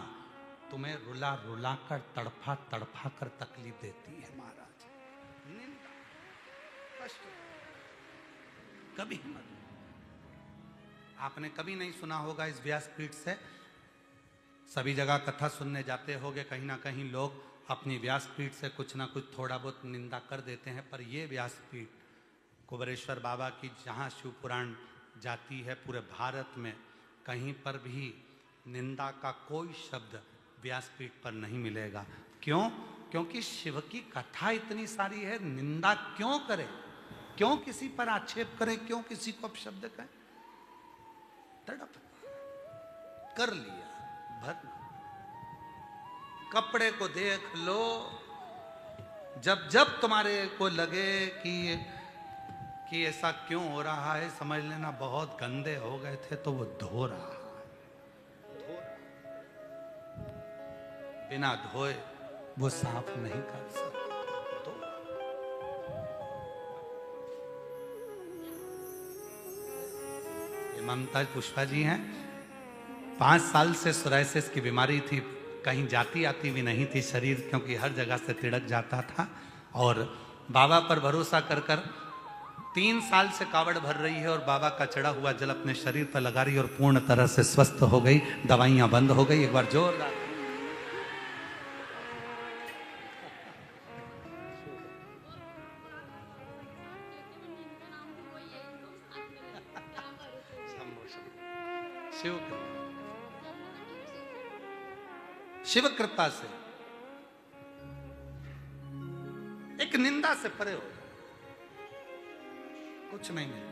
तुम्हें रुला रुला कर, तड़फा तड़फा कर तकलीफ देती है महाराज। निंदा, कष्ट कभी मत। आपने कभी नहीं सुना होगा इस व्यासपीठ से, सभी जगह कथा सुनने जाते होगे, कहीं ना कहीं लोग अपनी व्यासपीठ से कुछ ना कुछ थोड़ा बहुत निंदा कर देते हैं, पर ये व्यासपीठ कुबेरेश्वर बाबा की जहाँ शिव पुराण जाती है, पूरे भारत में कहीं पर भी निंदा का कोई शब्द व्यासपीठ पर नहीं मिलेगा। क्यों? क्योंकि शिव की कथा इतनी सारी है, निंदा क्यों करे, क्यों किसी पर आक्षेप करे, क्यों किसी को अपशब्द कहे। तड़प कर लिया भर। कपड़े को देख लो, जब जब तुम्हारे को लगे कि ऐसा क्यों हो रहा है, समझ लेना बहुत गंदे हो गए थे, तो वो धो रहा है। बिना धोए वो साफ नहीं कर सकता। तो ये ममता पुष्पा जी हैं, 5 साल से सोराइसिस की बीमारी थी, कहीं जाती आती भी नहीं थी शरीर, क्योंकि हर जगह से तिड़क जाता था। और बाबा पर भरोसा कर कर 3 साल से कावड़ भर रही है, और बाबा का चढ़ा हुआ जल अपने शरीर पर लगा रही है, और पूर्ण तरह से स्वस्थ हो गई, दवाइयां बंद हो गई। एक बार जोरदार। शिव कृपा से एक निंदा से परे हो, कुछ नहीं है,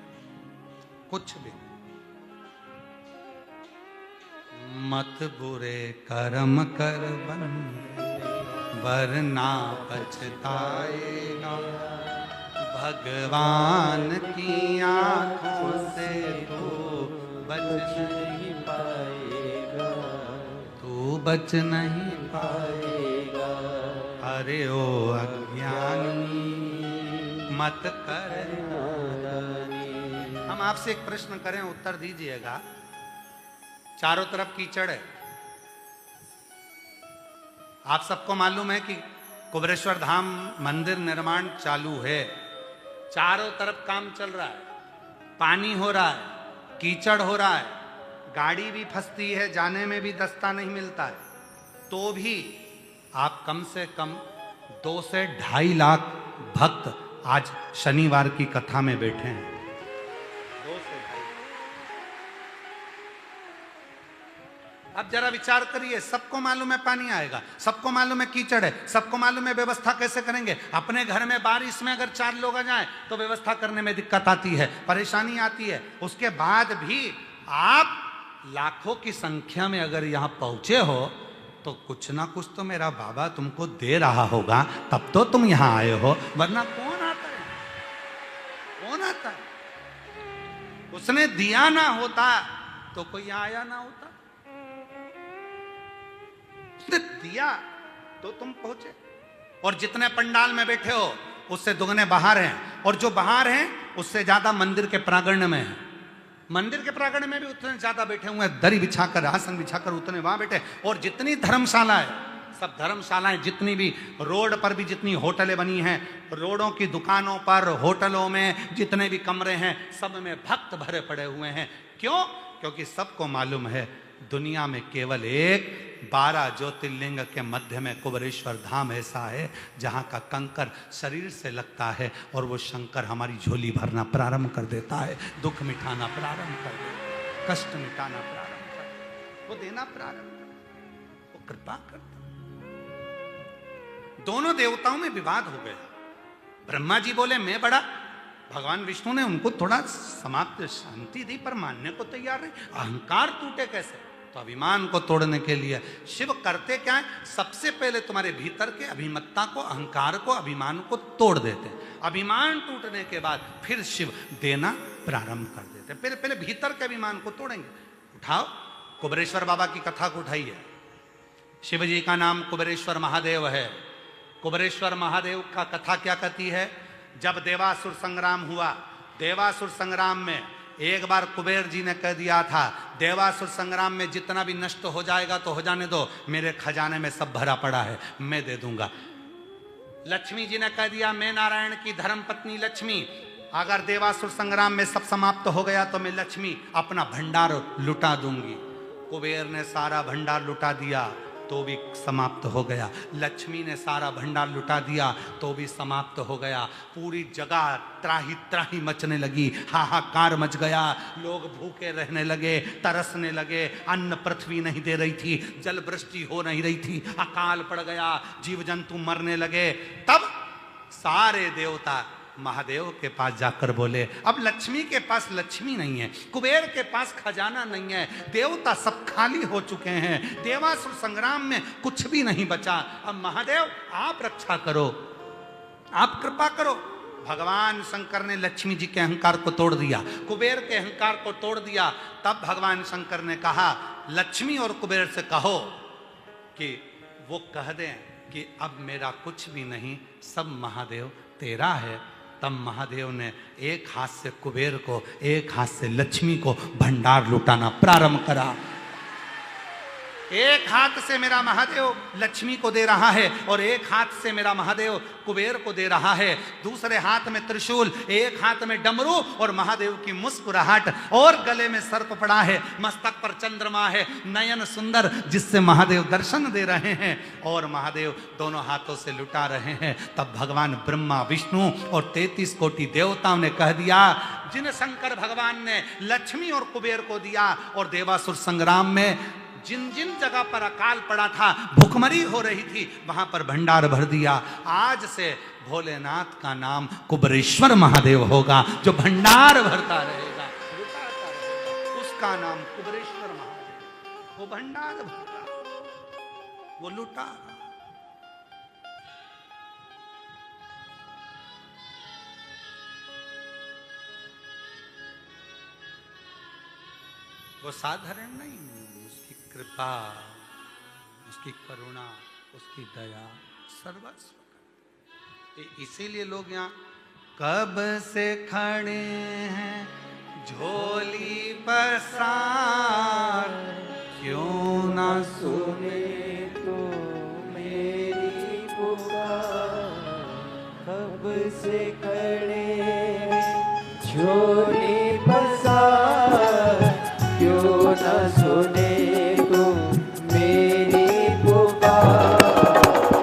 कुछ भी। मत बुरे कर्म कर बंदे, वरना पछताएगा। भगवान की आंखों से तू बच नहीं पाएगा, तू बच नहीं पाएगा। अरे ओ अज्ञानी मत कर नादानी। हम आपसे एक प्रश्न करें, उत्तर दीजिएगा। चारों तरफ कीचड़ है, आप सबको मालूम है कि कुबेरेश्वर धाम मंदिर निर्माण चालू है, चारों तरफ काम चल रहा है, पानी हो रहा है, कीचड़ हो रहा है, गाड़ी भी फंसती है, जाने में भी दस्ता नहीं मिलता है, तो भी आप कम से कम 2 से 2.5 लाख भक्त आज शनिवार की कथा में बैठे हैं। 2 से 2.5। अब जरा विचार करिए, सबको मालूम है पानी आएगा, सबको मालूम है कीचड़ है, सबको मालूम है व्यवस्था कैसे करेंगे। अपने घर में बारिश में अगर 4 लोग आ जाएं तो व्यवस्था करने में दिक्कत आती है, परेशानी आती है। उसके बाद भी आप लाखों की संख्या में अगर यहां पहुंचे हो तो कुछ ना कुछ तो मेरा बाबा तुमको दे रहा होगा, तब तो तुम यहां आए हो, वरना कौन आता है, कौन आता है। उसने दिया ना होता तो कोई यहां आया ना होता, उसने दिया तो तुम पहुंचे। और जितने पंडाल में बैठे हो उससे दुगने बाहर हैं, और जो बाहर हैं उससे ज्यादा मंदिर के प्रांगण में हैं। मंदिर के प्रांगण में भी उतने ज्यादा बैठे हुए हैं, दरी बिछाकर, आसन बिछाकर उतने वहां बैठे। और जितनी धर्मशाला है, सब धर्मशालाएं, जितनी भी रोड पर भी जितनी होटलें बनी हैं, रोडों की दुकानों पर, होटलों में जितने भी कमरे हैं, सब में भक्त भरे पड़े हुए हैं। क्यों? क्योंकि सबको मालूम है दुनिया में केवल एक 12 ज्योतिर्लिंग के मध्य में कुबेरेश्वर धाम ऐसा है जहाँ का कंकर शरीर से लगता है और वो शंकर हमारी झोली भरना प्रारंभ कर देता है, दुख मिटाना प्रारंभ कर देता है, कष्ट मिटाना प्रारंभ कर देता है, वो देना प्रारंभ कर देता है, वो कृपा करता है। दोनों देवताओं में विवाद हो गया। ब्रह्मा जी बोले मैं बड़ा, भगवान विष्णु ने उनको थोड़ा समाप्त शांति दी, पर मानने को तैयार नहीं। अहंकार टूटे कैसे? तो अभिमान को तोड़ने के लिए शिव करते क्या है? सबसे पहले तुम्हारे भीतर के अभिमत्ता को, अहंकार को, अभिमान को तोड़ देते हैं। अभिमान टूटने के बाद फिर शिव देना प्रारंभ कर देते हैं। पहले भीतर के अभिमान को तोड़ेंगे। उठाओ, कुबेरेश्वर बाबा की कथा को उठाइए। शिव जी का नाम कुबेरेश्वर महादेव है। कुबेरेश्वर महादेव का कथा क्या कहती है? जब देवासुर संग्राम हुआ, देवासुर संग्राम में एक बार कुबेर जी ने कह दिया था, देवासुर संग्राम में जितना भी नष्ट हो जाएगा तो हो जाने दो, मेरे खजाने में सब भरा पड़ा है, मैं दे दूंगा। लक्ष्मी जी ने कह दिया, मैं नारायण की धर्म पत्नी लक्ष्मी, अगर देवासुर संग्राम में सब समाप्त हो गया तो मैं लक्ष्मी अपना भंडार लुटा दूंगी। कुबेर ने सारा भंडार लुटा दिया तो भी समाप्त हो गया। लक्ष्मी ने सारा भंडार लुटा दिया तो भी समाप्त हो गया। पूरी जगह त्राही त्राही मचने लगी, हाहाकार मच गया। लोग भूखे रहने लगे, तरसने लगे। अन्न पृथ्वी नहीं दे रही थी, जल वृष्टि हो नहीं रही थी, अकाल पड़ गया, जीव जंतु मरने लगे। तब सारे देवता महादेव के पास जाकर बोले, अब लक्ष्मी के पास लक्ष्मी नहीं है, कुबेर के पास खजाना नहीं है, देवता सब खाली हो चुके हैं, देवासुर संग्राम में कुछ भी नहीं बचा। अब महादेव आप रक्षा करो, आप कृपा करो। भगवान शंकर ने लक्ष्मी जी के अहंकार को तोड़ दिया, कुबेर के अहंकार को तोड़ दिया। तब भगवान शंकर ने कहा, लक्ष्मी और कुबेर से कहो कि वो कह दें कि अब मेरा कुछ भी नहीं, सब महादेव तेरा है। तब महादेव ने एक हाथ से कुबेर को, एक हाथ से लक्ष्मी को भंडार लुटाना प्रारंभ करा। एक हाथ से मेरा महादेव लक्ष्मी को दे रहा है और एक हाथ से मेरा महादेव कुबेर को दे रहा है। दूसरे हाथ में त्रिशूल, एक हाथ में डमरू और महादेव की मुस्कुराहट, और गले में सर्प पड़ा है, मस्तक पर चंद्रमा है, नयन सुंदर जिससे महादेव दर्शन दे रहे हैं और महादेव दोनों हाथों से लुटा रहे हैं। तब भगवान ब्रह्मा, विष्णु और 33 कोटि देवताओं ने कह दिया, जिन शंकर भगवान ने लक्ष्मी और कुबेर को दिया और देवासुर संग्राम में जिन जिन जगह पर अकाल पड़ा था, भुखमरी हो रही थी, वहां पर भंडार भर दिया। आज से भोलेनाथ का नाम कुबेरेश्वर महादेव होगा, जो भंडार भरता रहेगा, लुटाता रहेगा, उसका नाम कुबेरेश्वर महादेव। वो भंडार भरता, वो लुटा। वो साधारण नहीं, उसकी कृपा, उसकी करुणा, उसकी दया सर्वस्व। इसीलिए लोग यहाँ कब से खड़े हैं झोली पसार, क्यों ना सुने तो मेरी पुकार। कब से खड़े झोली पसार, क्यों ना सुने तो मेरी पुकार।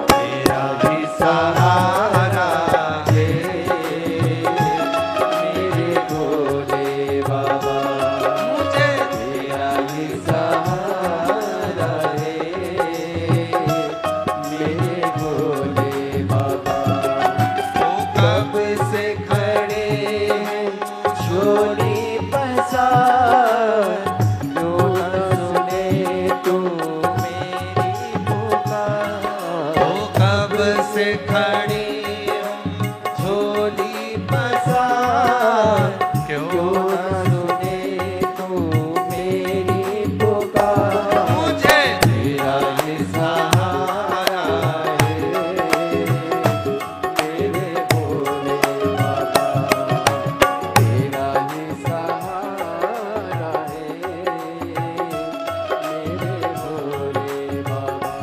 तेरा भी सहारा है मेरे भोले बाबा, मुझे तेरा ही सहारा है मेरे भोले बाबा। तो कब से खड़े हैं झोली पसार, क्यों न सुने तो मेरी पुकार। तो कब से खड़ी झोली पसार, क्यों क्यों न सुने तो मेरी पुकार। मुझे तेरा ही सहारा है मेरे भोले बाबा, तेरा ही सहारा है मेरे भोले बाबा।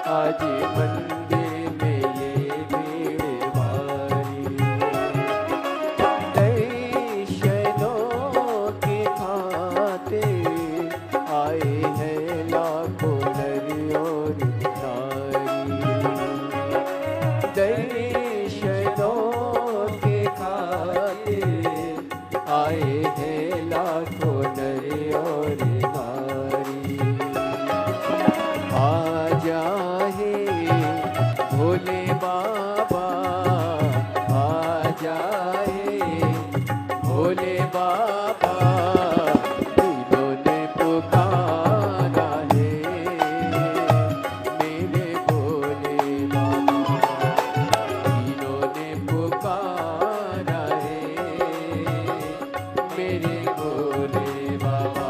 आज मंदिर में ये भीड़ भारी। दर्शनों की खातिर आए हैं लाखों नर और नारी। दर्शनों की खातिर आए हैं लाखों नर और नारी। आ जाए भोले बाबा, आ जाए भोले बाबा, तीनों ने पुकारा है मेरे भोले बाबा। तीनों ने पुकारा है मेरे भोले बाबा।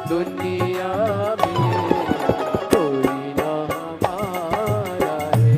दुनिया में कोई ना हमारा है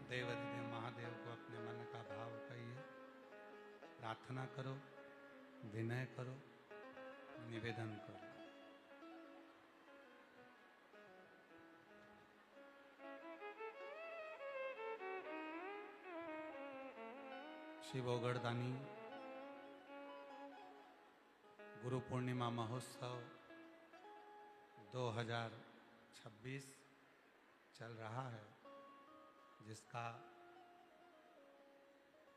देवाधिदेव महादेव को अपने मन का भाव कहिए, प्रार्थना करो, विनय करो, निवेदन करो। शिव ओगड़दानी गुरु पूर्णिमा महोत्सव 2026 चल रहा है, जिसका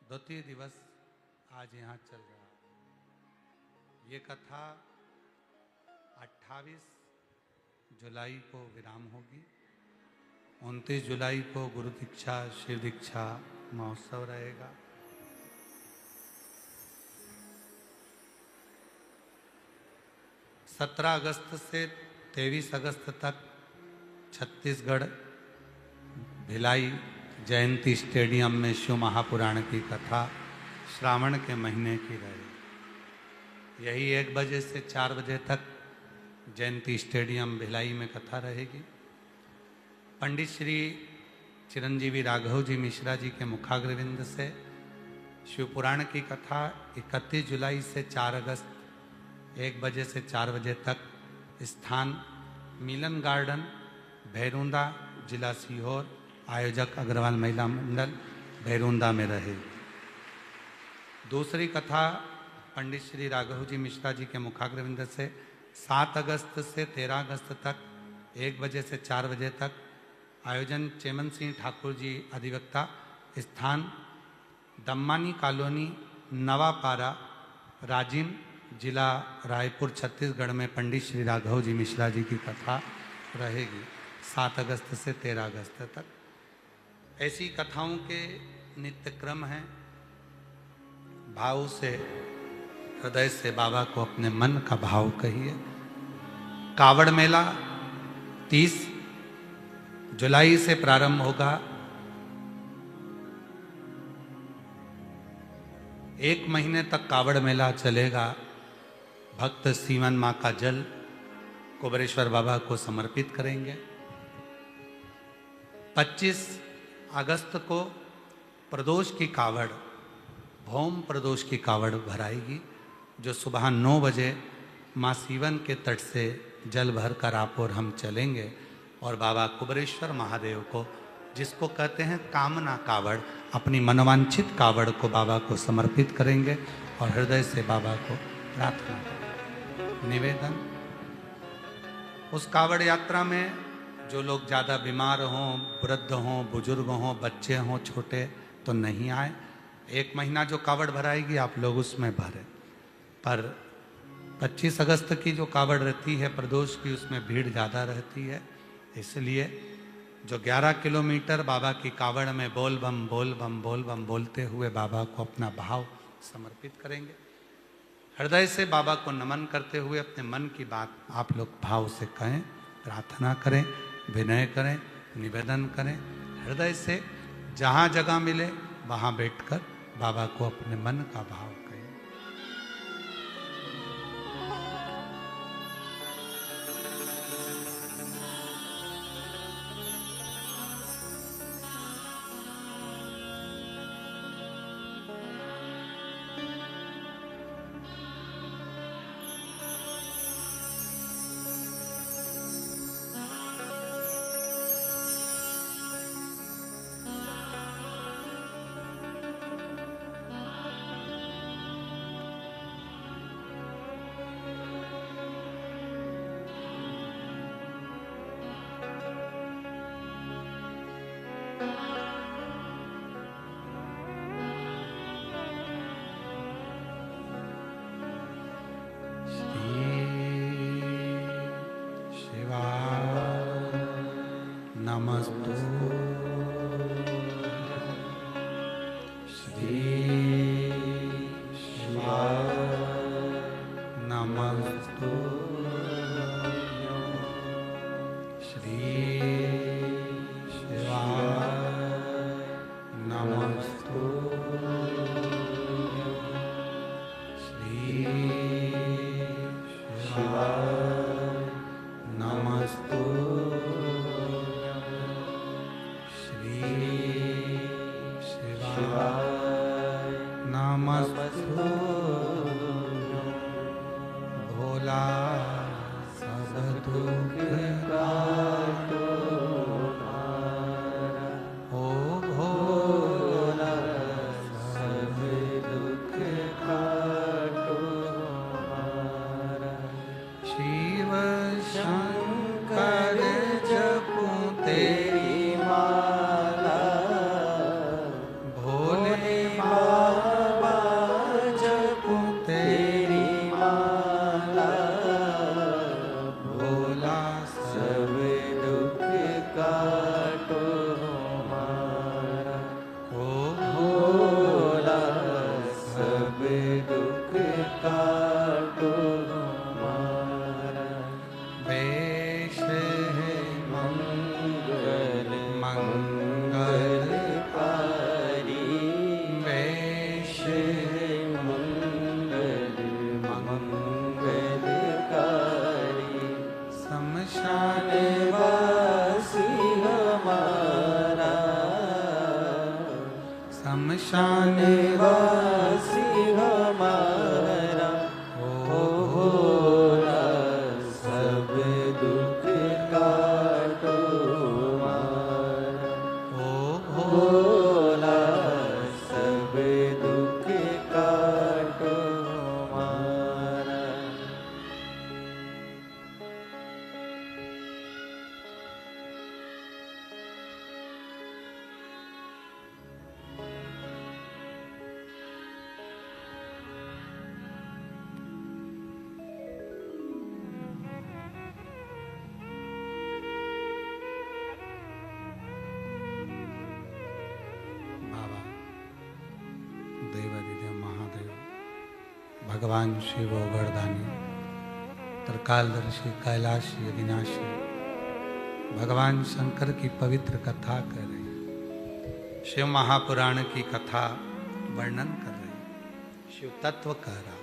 द्वितीय दिवस आज यहाँ चल रहा है। ये कथा 28 जुलाई को विराम होगी। 29 जुलाई को गुरु दीक्षा शिव दीक्षा महोत्सव रहेगा। 17 अगस्त से 23 अगस्त तक छत्तीसगढ़ भिलाई जयंती स्टेडियम में शिव महापुराण की कथा श्रावण के महीने की रहेगी। यही 1 बजे से 4 बजे तक जयंती स्टेडियम भिलाई में कथा रहेगी। पंडित श्री चिरंजीवी राघव जी मिश्रा जी के मुखाग्रविंद से शिवपुराण की कथा 31 जुलाई से 4 अगस्त 1 बजे से 4 बजे तक स्थान मिलन गार्डन भैरुंदा जिला सीहोर, आयोजक अग्रवाल महिला मंडल भैरुंदा में रहेगी। दूसरी कथा पंडित श्री राघव जी मिश्रा जी के मुखाग्रविंद से 7 अगस्त से 13 अगस्त तक 1 बजे से 4 बजे तक, आयोजन चेमन सिंह ठाकुर जी अधिवक्ता, स्थान दम्मानी कॉलोनी नवापारा राजिम जिला रायपुर छत्तीसगढ़ में पंडित श्री राघव जी मिश्रा जी की कथा रहेगी 7 अगस्त से 13 अगस्त तक। ऐसी कथाओं के नित्य क्रम हैं। भाव से, हृदय से बाबा को अपने मन का भाव कहिए। कावड़ मेला 30 जुलाई से प्रारंभ होगा। 1 महीने तक कावड़ मेला चलेगा। भक्त सीवन माँ का जल कुबेरेश्वर बाबा को समर्पित करेंगे। 25 अगस्त को प्रदोष की कावड़, भौम प्रदोष की कावड़ भराएगी, जो सुबह 9 बजे माँ सीवन के तट से जल भर कर आप और हम चलेंगे और बाबा कुबेरेश्वर महादेव को, जिसको कहते हैं कामना कावड़, अपनी मनवांछित कावड़ को बाबा को समर्पित करेंगे और हृदय से बाबा को प्रार्थना करेंगे। निवेदन, उस कावड़ यात्रा में जो लोग ज़्यादा बीमार हों, वृद्ध हों, बुजुर्ग हों, बच्चे हों, छोटे, तो नहीं आए। 1 महीना जो कावड़ भराएगी आप लोग उसमें भरें। पर 25 अगस्त की जो कावड़ रहती है प्रदोष की, उसमें भीड़ ज़्यादा रहती है। इसलिए जो 11 किलोमीटर बाबा की कावड़ में बोल बम बोल बम बोल बम बोलते हुए बाबा को अपना भाव समर्पित करेंगे, हृदय से बाबा को नमन करते हुए अपने मन की बात आप लोग भाव से कहें, प्रार्थना करें, विनय करें, निवेदन करें। हृदय से जहाँ जगह मिले वहाँ बैठकर बाबा को अपने मन का भाव कहें। नमस्तु श्री शिवाय नमस्तु श्री शिवाय नमस्तु श्री शिवाय नमस्तु श्री शान निवासी हमारा हो भोला, सब दुख काटो हमारा। ओ भोला, सब दुख काटो हमारा। बाबा देवादिदेव महादेव भगवान शिव गर्दानी त्रिकालदर्शी कैलाशी अविनाशी भगवान शंकर की पवित्र कथा कर रही है। शिव महापुराण की कथा वर्णन कर रही है। शिव तत्व कह रहा।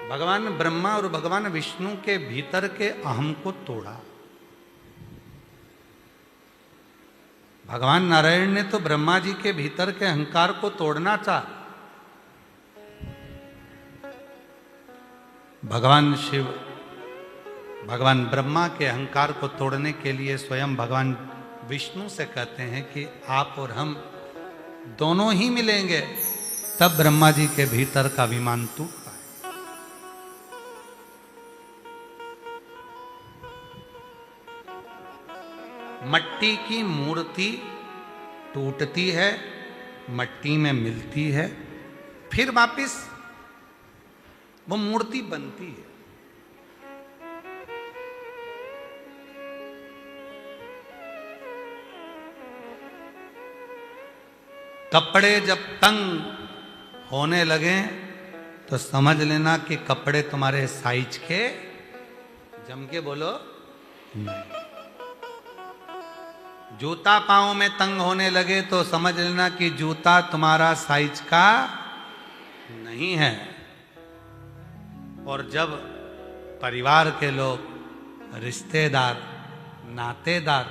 भगवान ब्रह्मा और भगवान विष्णु के भीतर के अहम को तोड़ा। भगवान नारायण ने तो ब्रह्मा जी के भीतर के अहंकार को तोड़ना चाहा। भगवान शिव भगवान ब्रह्मा के अहंकार को तोड़ने के लिए स्वयं भगवान विष्णु से कहते हैं कि आप और हम दोनों ही मिलेंगे, तब ब्रह्मा जी के भीतर का विमान टूट पाए। मट्टी की मूर्ति टूटती है, मट्टी में मिलती है, फिर वापिस वो मूर्ति बनती है। कपड़े जब तंग होने लगे तो समझ लेना कि कपड़े तुम्हारे साइज के, जम के बोलो नहीं। जूता पांव में तंग होने लगे तो समझ लेना कि जूता तुम्हारा साइज का नहीं है। और जब परिवार के लोग, रिश्तेदार, नातेदार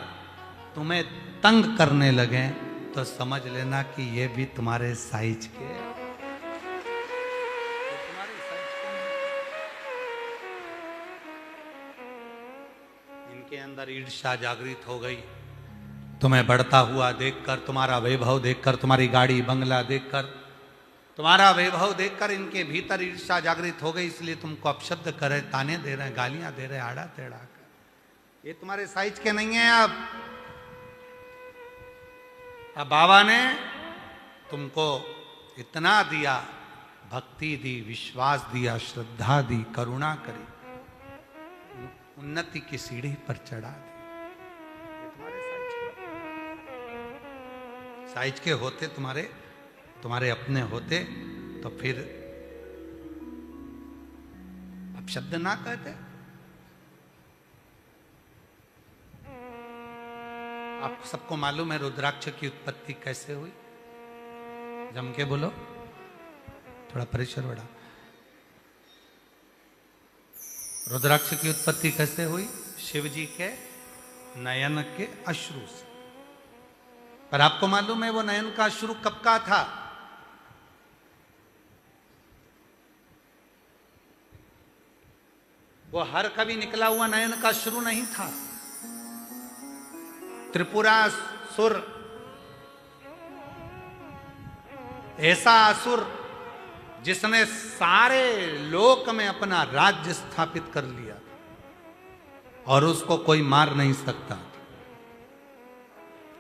तुम्हें तंग करने लगे तो समझ लेना कि ये भी तुम्हारे साइज के, तुम्हारे साइज के नहीं। इनके अंदर ईर्ष्या जागृत हो गई। तुम्हें बढ़ता हुआ देखकर, तुम्हारा वैभव देखकर, तुम्हारी गाड़ी बंगला देखकर, तुम्हारा वैभव देखकर इनके भीतर ईर्ष्या जागृत हो गई। इसलिए तुमको अपशब्द कर रहे, ताने दे रहे, गालियां दे रहे, आड़ा टेढ़ा कर। ये तुम्हारे साइज के नहीं है। अब बाबा ने तुमको इतना दिया, भक्ति दी, विश्वास दिया, श्रद्धा दी, करुणा करी, उन्नति की सीढ़ी पर चढ़ा दी। साइज के होते तुम्हारे अपने होते तो फिर अब शब्द ना कहते। आप सबको मालूम है रुद्राक्ष की उत्पत्ति कैसे हुई? जम के बोलो, थोड़ा प्रेशर बढ़ा। रुद्राक्ष की उत्पत्ति कैसे हुई? शिव जी के नयन के अश्रु से। पर आपको मालूम है वो नयन का अश्रु कब का था? वो हर कभी निकला हुआ नयन का अश्रु नहीं था। त्रिपुरासुर ऐसा असुर जिसने सारे लोक में अपना राज्य स्थापित कर लिया और उसको कोई मार नहीं सकता।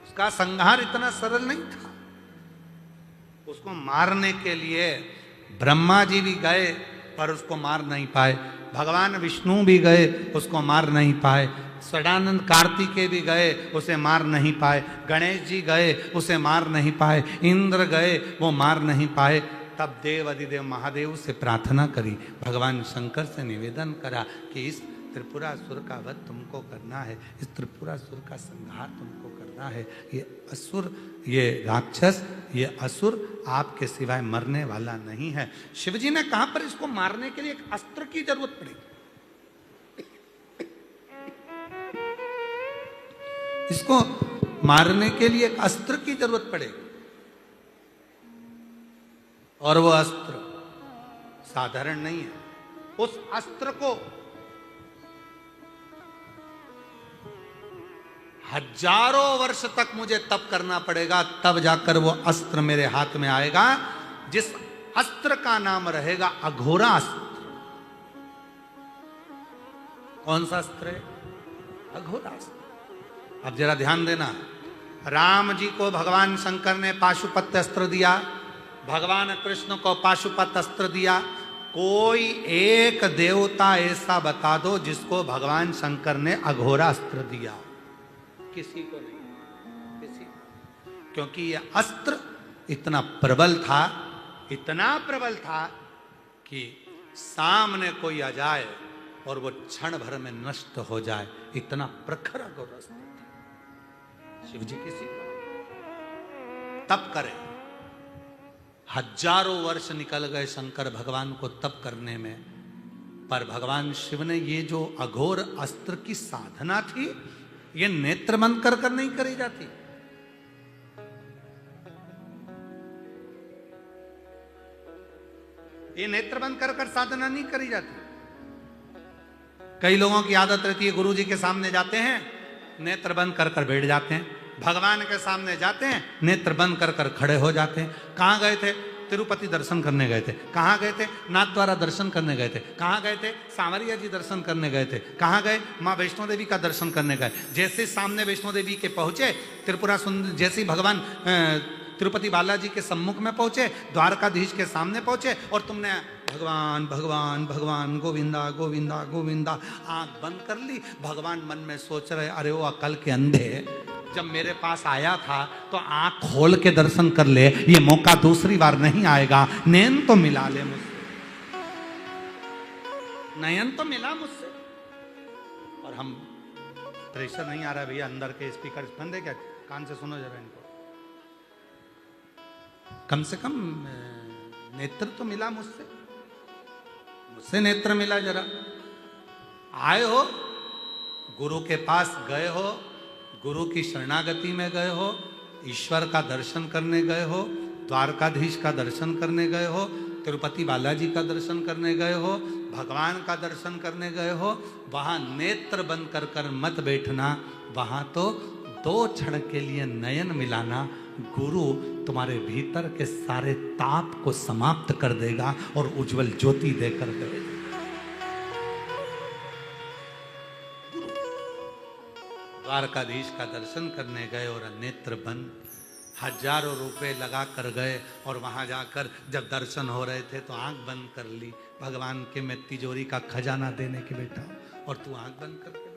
उसका संहार इतना सरल नहीं था। उसको मारने के लिए ब्रह्मा जी भी गए पर उसको मार नहीं पाए। भगवान विष्णु भी गए, उसको मार नहीं पाए। सदानंद कार्तिकेय भी गए, उसे मार नहीं पाए। गणेश जी गए, उसे मार नहीं पाए। इंद्र गए, वो मार नहीं पाए। तब देव अधिदेव महादेव से प्रार्थना करी, भगवान शंकर से निवेदन करा कि इस त्रिपुरासुर का वध तुमको करना है, इस त्रिपुरासुर का संहार तुमको करना है। ये असुर, ये राक्षस, ये असुर आपके सिवाय मरने वाला नहीं है। शिवजी ने कहा पर इसको मारने के लिए एक अस्त्र की जरूरत पड़ेगी। इसको मारने के लिए एक अस्त्र की जरूरत पड़ेगी, और वो अस्त्र साधारण नहीं है। उस अस्त्र को हजारों वर्ष तक मुझे तप करना पड़ेगा, तब जाकर वो अस्त्र मेरे हाथ में आएगा, जिस अस्त्र का नाम रहेगा अघोरास्त्र। कौन सा अस्त्र है? अघोरास्त्र। अब जरा ध्यान देना, राम जी को भगवान शंकर ने पाशुपत अस्त्र दिया, भगवान कृष्ण को पाशुपत अस्त्र दिया। कोई एक देवता ऐसा बता दो जिसको भगवान शंकर ने अघोरास्त्र दिया? किसी को नहीं, किसी, क्योंकि यह अस्त्र इतना प्रबल था, इतना प्रबल था कि सामने कोई आ जाए और वो क्षण भर में नष्ट हो जाए, इतना प्रखर अघोरास्त्र था। शिव जी किसी को तप करे, हजारों वर्ष निकल गए शंकर भगवान को तप करने में, पर भगवान शिव ने ये जो अघोर अस्त्र की साधना थी, ये नेत्र बंद कर नहीं करी जाती। ये नेत्र बंद कर साधना नहीं करी जाती। कई लोगों की आदत रहती है, गुरु जी के सामने जाते हैं, नेत्र बंद कर बैठ जाते हैं, भगवान के सामने जाते हैं, नेत्र बंद कर खड़े हो जाते हैं। कहाँ गए थे? तिरुपति दर्शन करने गए थे। कहाँ गए थे? नाथद्वारा दर्शन करने गए थे। कहाँ गए थे? सांवरिया जी दर्शन करने गए थे। कहाँ गए? माँ वैष्णो देवी का दर्शन करने गए। जैसे सामने वैष्णो देवी के पहुंचे, त्रिपुरा सुंदर, जैसे ही भगवान तिरुपति बालाजी के सम्मुख में पहुंचे, द्वारकाधीश के सामने पहुंचे, और तुमने भगवान भगवान भगवान गोविंदा गोविंदा गोविंदा आंख बंद कर ली। भगवान मन में सोच रहे, अरे वो अकल के अंधे, जब मेरे पास आया था तो आंख खोल के दर्शन कर ले, ये मौका दूसरी बार नहीं आएगा, नयन तो मिला ले मुझसे, नयन तो मिला मुझसे। और हम, प्रेशर नहीं आ रहा भैया, अंदर के स्पीकर बंद है क्या? कान से सुनो जरा इनको, कम से कम नेत्र तो मिला मुझसे, मुझसे नेत्र मिला जरा। आए हो, गुरु के पास गए हो, गुरु की शरणागति में गए हो, ईश्वर का दर्शन करने गए हो, द्वारकाधीश का दर्शन करने गए हो, तिरुपति बालाजी का दर्शन करने गए हो, भगवान का दर्शन करने गए हो, वहां नेत्र बंद कर मत बैठना। वहां तो 2 क्षण के लिए नयन मिलाना, गुरु तुम्हारे भीतर के सारे ताप को समाप्त कर देगा और उज्जवल ज्योति देकर गए। द्वारकाधीश का दर्शन करने गए और नेत्र बंद, हजारों रुपए लगा कर गए, और वहां जाकर जब दर्शन हो रहे थे तो आंख बंद कर ली। भगवान के मैं तिजोरी का खजाना देने के बेटा, और तू आंख बंद करके